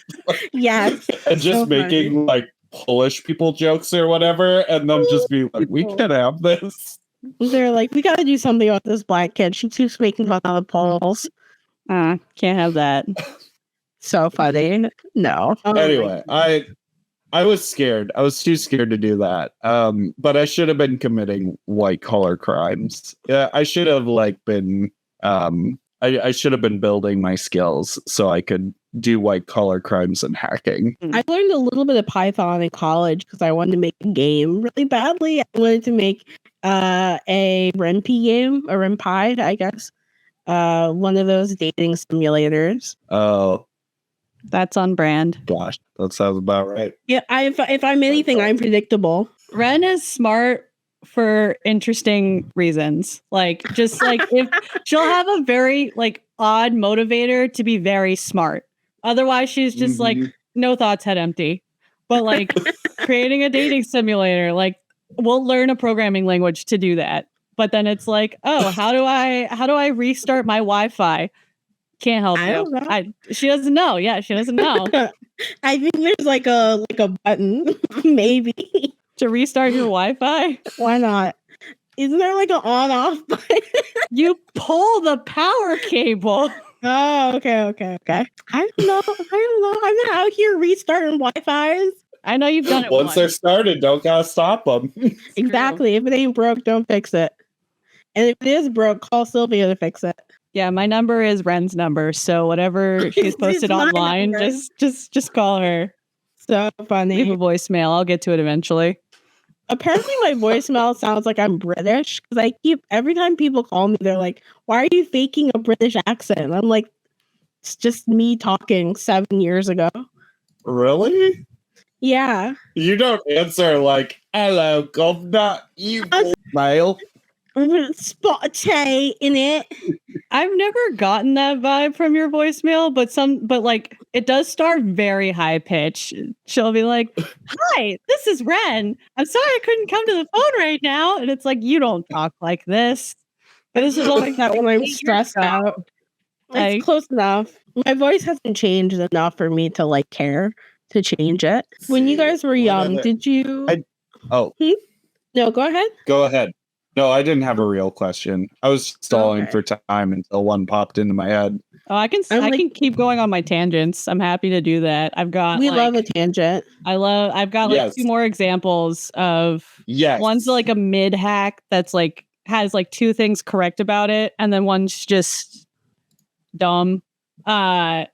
A: Yes.
B: And just so making like Polish people jokes or whatever, and them just being like, we can't have this.
A: They're like, we got to do something about this black kid. She keeps making fun of the Poles.
C: Can't have that.
A: So funny. No.
B: Anyway, I was scared. I was too scared to do that. But I should have been committing white collar crimes. Yeah, I should have been I should have been building my skills so I could do white collar crimes and hacking.
A: I learned a little bit of Python in college because I wanted to make a game really badly. I wanted to make a RenPy game, a RenPy, I guess. One of those dating simulators.
B: Oh,
C: That's on brand.
B: gosh, that sounds about right.
A: Yeah, if I'm anything, I'm predictable.
C: Wren is smart for interesting reasons. If she'll have a very odd motivator to be very smart. Otherwise, she's just no thoughts, head empty. But creating a dating simulator, we'll learn a programming language to do that. But then it's oh, how do I restart my Wi-Fi? Can't help you. She doesn't know. Yeah, she doesn't know.
A: I think there's a button, maybe.
C: To restart your Wi-Fi?
A: Why not? Isn't there an on-off button?
C: You pull the power cable.
A: Oh, okay. I don't know. I'm not out here restarting Wi-Fi's.
C: I know you've done it
B: Once they're started, don't gotta stop them.
A: Exactly. If it ain't broke, don't fix it. And if it is broke, call Sylvia to fix it.
C: Yeah, my number is Wren's number. So whatever she's posted online, just call her.
A: So funny.
C: Leave a voicemail. I'll get to it eventually.
A: Apparently my voicemail sounds like I'm British because every time people call me, they're like, why are you faking a British accent? I'm like, it's just me talking 7 years ago.
B: Really?
A: Yeah.
B: You don't answer hello, governor, you male.
A: Spot a Tay in it.
C: I've never gotten that vibe from your voicemail, but it does start very high pitch. She'll be like, "Hi, this is Wren. I'm sorry I couldn't come to the phone right now." And it's you don't talk like this. But this is like
A: that when I'm stressed out. It's close enough. My voice hasn't changed enough for me to care to change it. When you guys were young, did you? No, go ahead.
B: Go ahead. No, I didn't have a real question. I was stalling for time until one popped into my head.
C: Oh, I can keep going on my tangents. I'm happy to do that. I've got
A: we love a tangent.
C: I've got two more examples of one's a mid hack that's has two things correct about it, and then one's just dumb.
A: I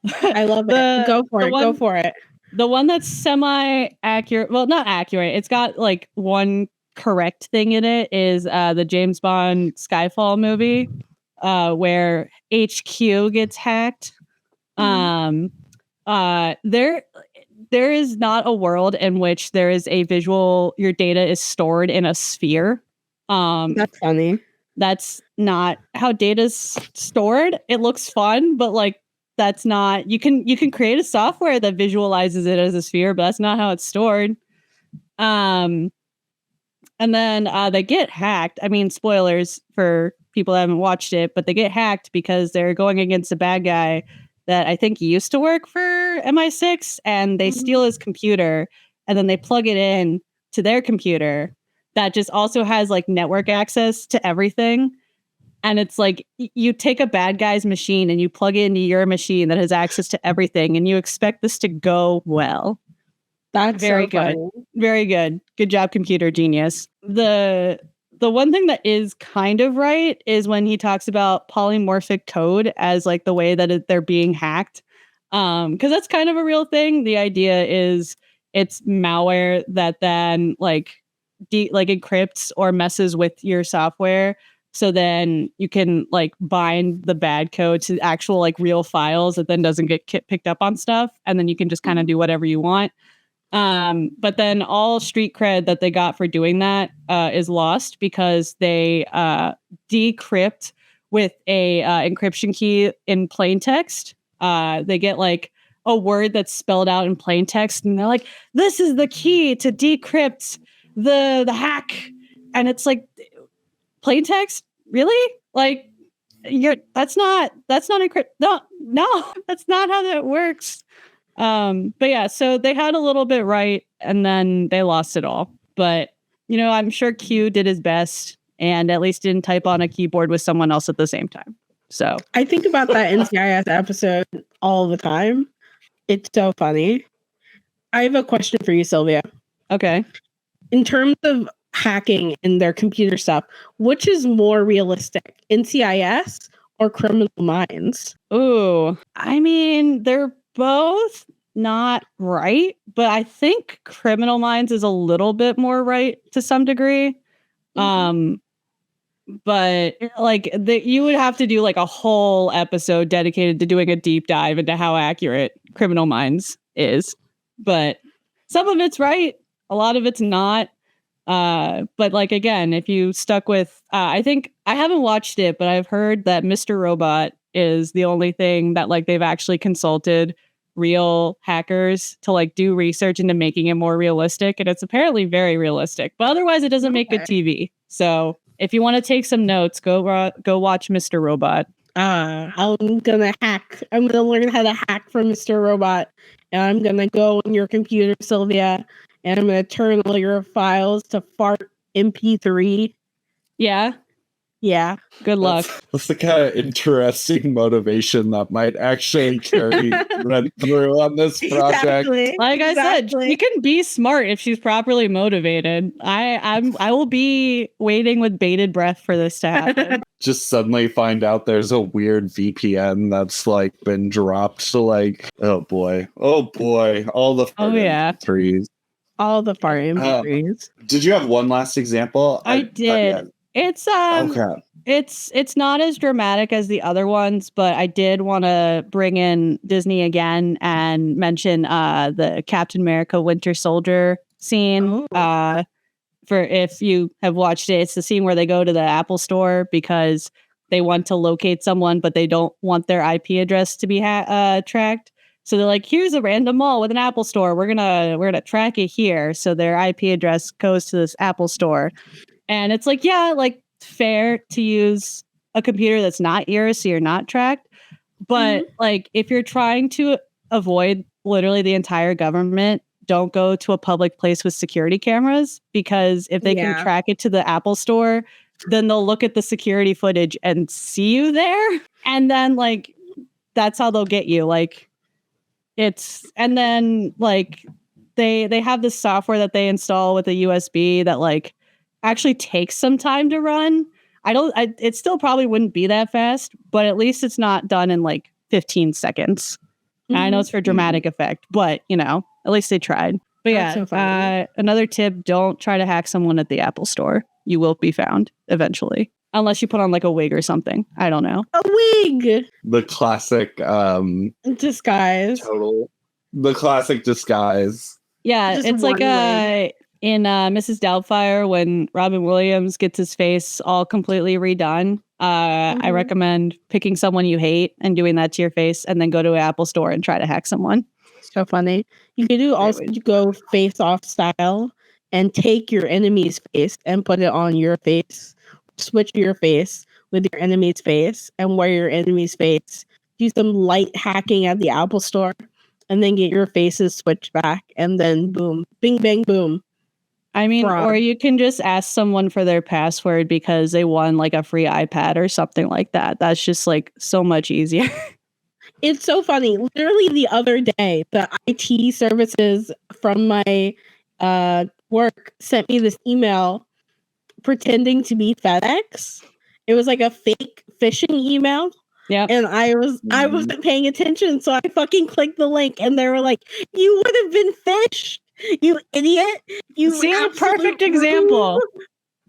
A: love it. Go for it.
C: The one that's semi accurate, well, not accurate. It's got one correct thing in it is the James Bond Skyfall movie where HQ gets hacked. There is not a world in which there is a visual, your data is stored in a sphere.
A: That's funny.
C: That's not how data's stored. It looks fun, but that's not, you can create a software that visualizes it as a sphere, but that's not how it's stored. And then they get hacked. I mean, spoilers for people that haven't watched it, but they get hacked because they're going against a bad guy that I think used to work for MI6, and they steal his computer, and then they plug it in to their computer that just also has network access to everything. And it's you take a bad guy's machine and you plug it into your machine that has access to everything, and you expect this to go well.
A: That's
C: very
A: so
C: good.
A: funny.
C: Very good. Good job, computer genius. The one thing that is kind of right is when he talks about polymorphic code as the way that they're being hacked. Because that's kind of a real thing. The idea is it's malware that then encrypts or messes with your software. So then you can bind the bad code to actual real files that then doesn't get picked up on stuff. And then you can just kind of do whatever you want. But then all street cred that they got for doing that is lost because they decrypt with a encryption key in plain text. They get a word that's spelled out in plain text, and they're like, "This is the key to decrypt the hack," and it's plain text, really? That's not encrypt. No, that's not how that works. But yeah, so they had a little bit right, and then they lost it all. But I'm sure Q did his best, and at least didn't type on a keyboard with someone else at the same time. So
A: I think about that NCIS episode all the time. It's so funny. I have a question for you, Sylvia.
C: Okay.
A: In terms of hacking in their computer stuff, which is more realistic, NCIS or Criminal Minds?
C: Ooh, I mean, they're both not right, but I think Criminal Minds is a little bit more right to some degree. But like you would have to do like a whole episode dedicated to doing a deep dive into how accurate Criminal Minds is. But some of it's right, a lot of it's not. But like again, if you stuck with, I think I haven't watched it, but I've heard that Mr. Robot is the only thing that like they've actually consulted real hackers to like do research into making it more realistic, and it's apparently very realistic. But otherwise, it doesn't make good TV. So if you want to take some notes, go watch Mr. Robot.
A: I'm gonna hack. I'm gonna learn how to hack from Mr. Robot, and I'm gonna go on your computer, Sylvia, and I'm gonna turn all your files to fart MP3.
C: Yeah.
A: Yeah.
C: Good luck.
B: That's the kind of interesting motivation that might actually carry Red through on this project.
A: Exactly.
C: Like I said, she can be smart if she's properly motivated. I will be waiting with bated breath for this to happen.
B: Just suddenly find out there's a weird VPN that's like been dropped to like, oh boy, all the trees.
A: All the fart MP3s.
B: Did you have one last example?
C: I did. It's
B: okay.
C: It's not as dramatic as the other ones, but I did want to bring in Disney again and mention the Captain America Winter Soldier scene. For if you have watched it, it's the scene where they go to the Apple store because they want to locate someone, but they don't want their IP address to be tracked. So they're like, here's a random mall with an Apple store. We're gonna track it here. So their IP address goes to this Apple store. And it's like, yeah, like fair to use a computer that's not yours, so you're not tracked. But like, if you're trying to avoid literally the entire government, don't go to a public place with security cameras, because if they can track it to the Apple store, then they'll look at the security footage and see you there. And then like, that's how they'll get you. Like and then like they have this software that they install with a USB that like actually takes some time to run. It still probably wouldn't be that fast, but at least it's not done in like 15 seconds. I know it's for dramatic effect, but you know, at least they tried. But yeah, another tip, don't try to hack someone at the Apple store. You will be found eventually. Unless you put on like a wig or something. I don't know.
A: A wig!
B: The classic
A: disguise.
B: The classic disguise.
C: Yeah, just it's like in Mrs. Doubtfire when Robin Williams gets his face all completely redone. I recommend picking someone you hate and doing that to your face, and then go to an Apple store and try to hack someone.
A: So funny. You can do also go face off style and take your enemy's face and put it on your face. Switch your face with your enemy's face and wear your enemy's face. Do some light hacking at the Apple store and then get your faces switched back, and then boom, bing, bang, boom.
C: I mean, or you can just ask someone for their password because they won like a free iPad or something like that. That's just like so much easier.
A: It's so funny. Literally the other day, the IT services from my work sent me this email pretending to be FedEx. It was like a fake phishing email.
C: Yeah.
A: And I wasn't paying attention, so I fucking clicked the link, and they were like, "You would have been phished, you idiot." You
C: see a perfect example.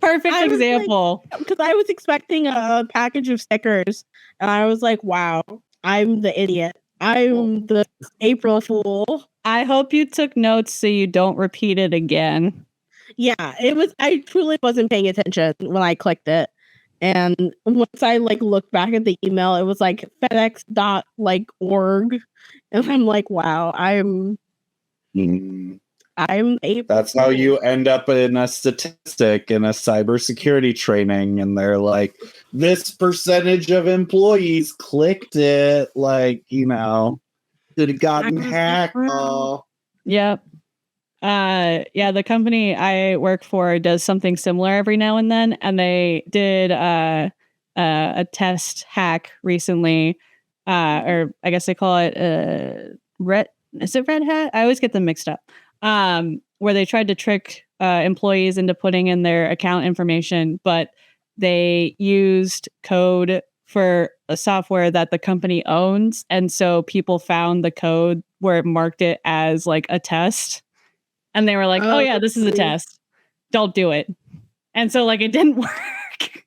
C: Perfect example.
A: Because I was expecting a package of stickers, and I was like, "Wow, I'm the idiot. I'm the April Fool."
C: I hope you took notes so you don't repeat it again.
A: Yeah, it was. I truly wasn't paying attention when I clicked it. And once I like looked back at the email, it was like FedEx.org, and I'm like, wow, I'm April.
B: That's how you end up in a statistic in a cybersecurity training, and they're like, this percentage of employees clicked it, like, you know, could have gotten hacked.
C: Yep. The company I work for does something similar every now and then, and they did a test hack recently, or I guess they call it Is it Red Hat? I always get them mixed up. Where they tried to trick employees into putting in their account information, but they used code for a software that the company owns. And so people found the code where it marked it as like a test. And they were like, oh yeah, this is a test. Don't do it. And so like it didn't work.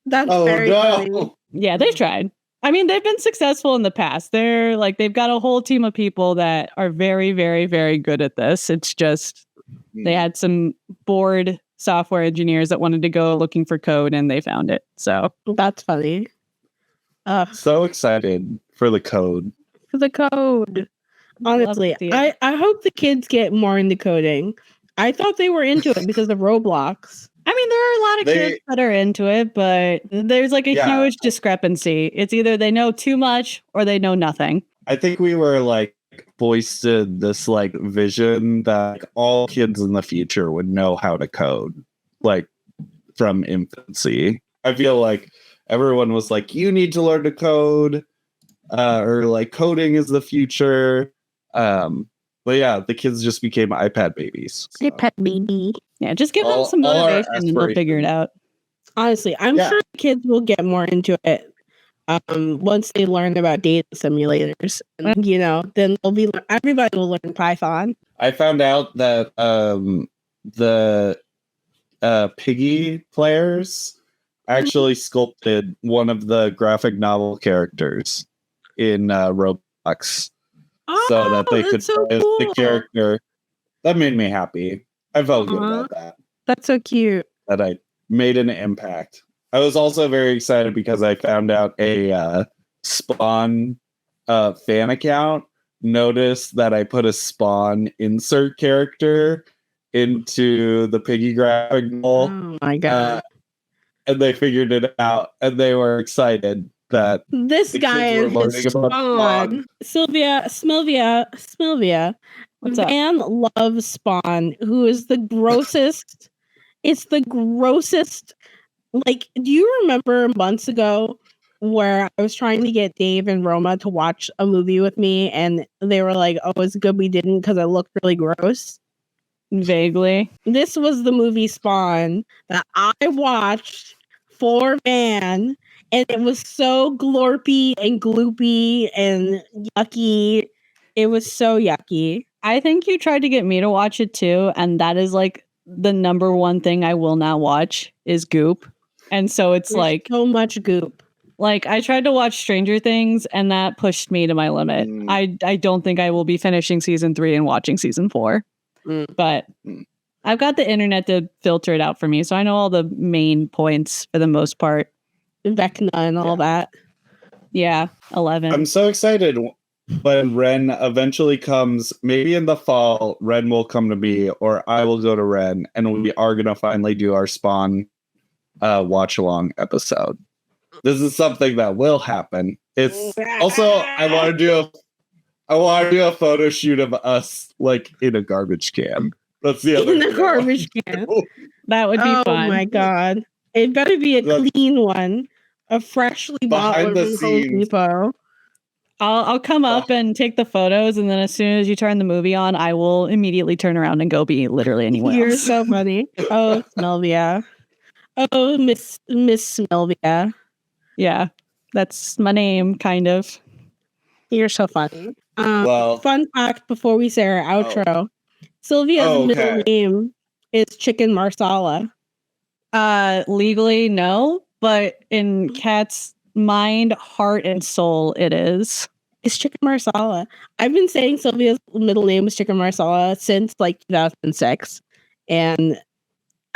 A: That's very funny.
C: Yeah, they tried. I mean, they've been successful in the past. They're like, they've got a whole team of people that are very, very, very good at this. It's just they had some bored software engineers that wanted to go looking for code and they found it. So
A: that's funny.
B: So excited for the code.
A: For the code. Honestly, I hope the kids get more into coding. I thought they were into it because of Roblox.
C: I mean, there are a lot of kids that are into it, but there's like a huge discrepancy. It's either they know too much or they know nothing.
B: I think we were like foisted this like vision that like, all kids in the future would know how to code, like from infancy. I feel like everyone was like, you need to learn to code, or like coding is the future. But yeah, the kids just became iPad babies. So.
A: iPad baby.
C: Yeah, just give them some motivation and they'll figure it out. Honestly,
A: I'm sure kids will get more into it once they learn about data simulators. And, you know, then everybody will learn Python.
B: I found out that the Piggy players actually sculpted one of the graphic novel characters in Roblox. So that they could play as the character. That made me happy. I felt good about that.
A: That's so cute.
B: That I made an impact. I was also very excited because I found out a Spawn fan account noticed that I put a Spawn insert character into the Piggy graphic novel.
A: Oh my god.
B: And they figured it out and they were excited that
A: this guy is Spawn. Sylvia.
C: What's up?
A: Man loves Spawn, who is the grossest. It's the grossest. Like, do you remember months ago where I was trying to get Dave and Roma to watch a movie with me, and they were like, "Oh, it's good we didn't because it looked really gross."
C: Vaguely,
A: this was the movie Spawn that I watched for Van. And it was so glorpy and gloopy and yucky. It was so yucky.
C: I think you tried to get me to watch it too. And that is like the number one thing I will not watch is goop. And so it's
A: There's
C: like
A: so much goop.
C: Like I tried to watch Stranger Things and that pushed me to my limit. I don't think I will be finishing season 3 and watching season 4. But I've got the internet to filter it out for me. So I know all the main points for the most part.
A: Vecna and all that.
C: Yeah, 11.
B: I'm so excited when Wren eventually comes. Maybe in the fall, Wren will come to me, or I will go to Wren, and we are going to finally do our Spawn watch along episode. This is something that will happen. It's also I want to do a photo shoot of us like in a garbage can. That's the other
A: in a garbage can.
C: That would be fun.
A: Oh my god! It better be a clean one. A freshly bought one from Home Depot.
C: I'll come up and take the photos, and then as soon as you turn the movie on, I will immediately turn around and go be literally anywhere else.
A: You're so funny. Oh, Smelvia. Oh, Miss Smelvia.
C: Yeah, that's my name, kind of.
A: You're so funny. Fun fact before we say our outro. Sylvia's middle name is Chicken Marsala.
C: Legally, no. But in Kat's mind, heart, and soul, it is.
A: It's Chicken Marsala. I've been saying Sylvia's middle name is Chicken Marsala since like 2006. And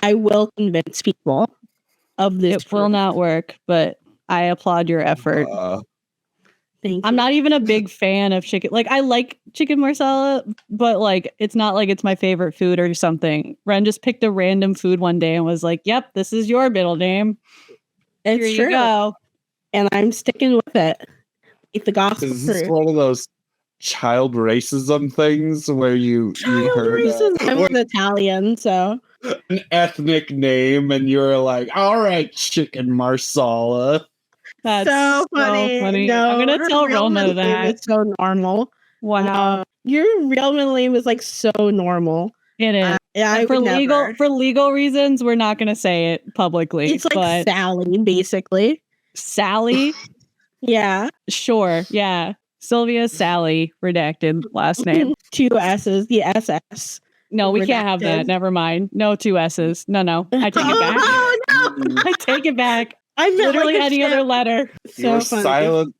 A: I will convince people of this.
C: It will not work, but I applaud your effort.
A: Thank you.
C: I'm not even a big fan of chicken. Like, I like chicken marsala, but like, it's not like it's my favorite food or something. Wren just picked a random food one day and was like, yep, this is your middle name.
A: It's
C: Here
A: true.
C: you go.
A: And I'm sticking with it. Eat the gospel.
B: Is this one of those child racism things where you heard
A: racism? I was Italian, so
B: an ethnic name and you were like, all right, Chicken Marsala.
C: That's so funny.
A: No,
C: I'm gonna tell Roma that.
A: It's so normal.
C: Wow.
A: Your real middle name is like so normal.
C: It is.
A: Yeah,
C: And for legal reasons, we're not going to say it publicly.
A: It's like Sally, basically.
C: Sally?
A: Yeah.
C: Sure. Yeah. Sylvia Sally, redacted last name.
A: 2 S's, the SS.
C: No, we can't have that.
A: Redacted.
C: Never mind. No 2 S's. No. I take it back.
A: Oh, no.
C: I take it back.
A: I meant
C: Literally
A: like a
C: any other letter.
B: You're
A: So funny.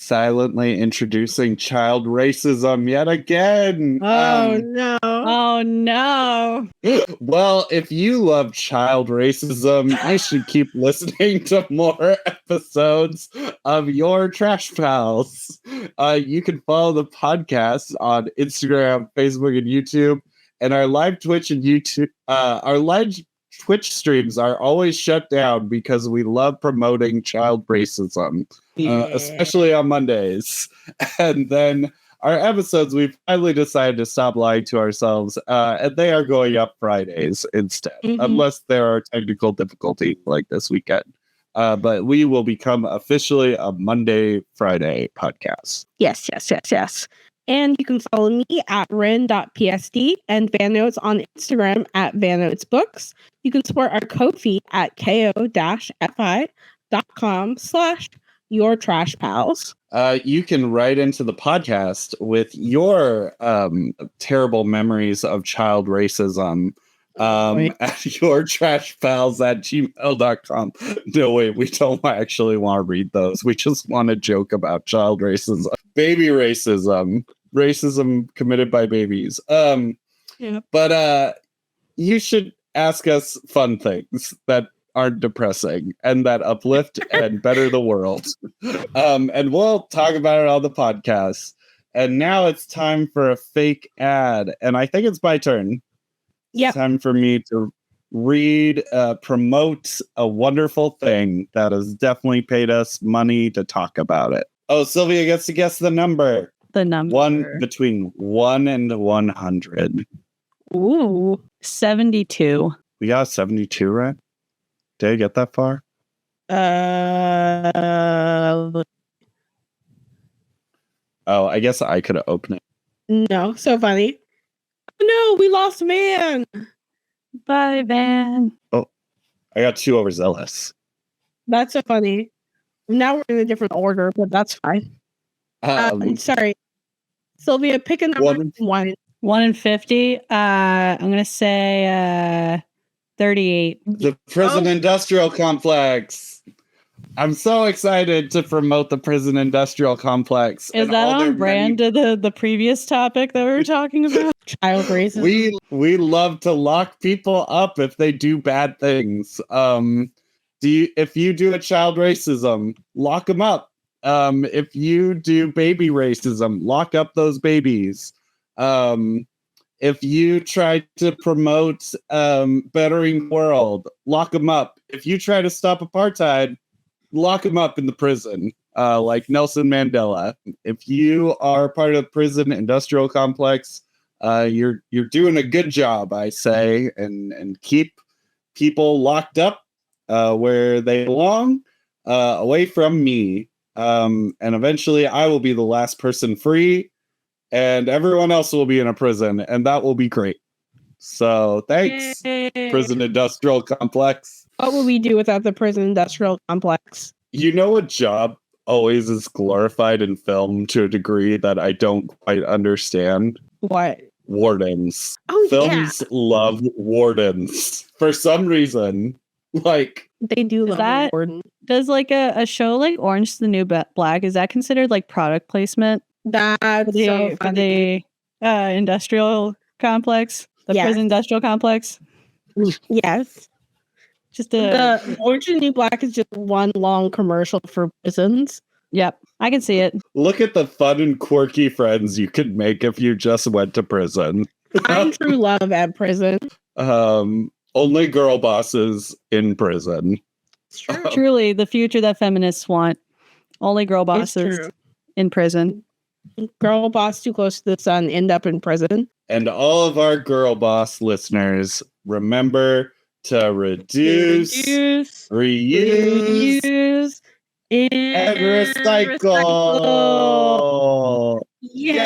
B: silently introducing child racism yet again.
A: Oh, no.
C: Oh no.
B: Well, if you love child racism, you should keep listening to more episodes of Your Trash Pals. You can follow the podcast on Instagram, Facebook, and YouTube. And our live Twitch and YouTube, our live Twitch streams are always shut down because we love promoting child racism, especially on Mondays. And then our episodes, we've finally decided to stop lying to ourselves, and they are going up Fridays instead, unless there are technical difficulties like this weekend. But we will become officially a Monday-Friday podcast.
A: Yes. And you can follow me at ren.psd and VanNotes on Instagram at VanNotesBooks. You can support our Ko-fi at ko-fi.com/yourtrashpals.
B: You can write into the podcast with your terrible memories of child racism at yourtrashpals@gmail.com. No, wait, we don't actually want to read those. We just want to joke about child racism. Baby racism. Racism committed by babies. But you should ask us fun things that aren't depressing and that uplift and better the world. And we'll talk about it on the podcast. And now it's time for a fake ad. And I think it's my turn.
A: Yeah.
B: It's time for me to promote a wonderful thing that has definitely paid us money to talk about it. Oh, Sylvia gets to guess the number.
C: The number.
B: One between 1 and 100.
A: Ooh.
C: 72.
B: We got 72, right? Did I get that far? Oh, I guess I could have opened it.
A: No, so funny. No, we lost Van.
C: Bye, Van.
B: Oh, I got 2 overzealous.
A: That's so funny. Now we're in a different order, but that's fine. Sorry. Sylvia, pick a number. 1.
C: 1 in 50. I'm going to say 38.
B: The prison industrial complex. I'm so excited to promote the prison industrial complex.
C: Is that on brand to the previous topic that we were talking about?
A: Child racism.
B: We love to lock people up if they do bad things. If you do a child racism, lock them up. If you do baby racism, lock up those babies. If you try to promote bettering the world, lock them up. If you try to stop apartheid, lock them up in the prison, like Nelson Mandela. If you are part of the prison industrial complex, you're doing a good job, I say, and keep people locked up where they belong, away from me. And eventually I will be the last person free, and everyone else will be in a prison, and that will be great. So thanks, prison industrial complex.
A: What would we do without the prison industrial complex?
B: You know what job always is glorified in film to a degree that I don't quite understand?
A: What?
B: Wardens.
A: Oh,
B: Films love wardens for some reason. Like,
A: they do love
C: that
A: warden.
C: Does like a show like Orange is the New Black, is that considered like product placement?
A: That's
C: for the,
A: so
C: for
A: funny.
C: the industrial complex, the prison industrial complex.
A: Yes.
C: Just
A: the Orange is the New Black is just one long commercial for prisons.
C: Yep, I can see it.
B: Look at the fun and quirky friends you could make if you just went to prison.
A: Find true love at prison.
B: Only girl bosses in prison.
A: It's true.
C: Truly, the future that feminists want. Only girl bosses in prison.
A: Girl boss too close to the sun end up in prison.
B: And all of our girl boss listeners, remember to reduce, reuse, and recycle.
A: Yay!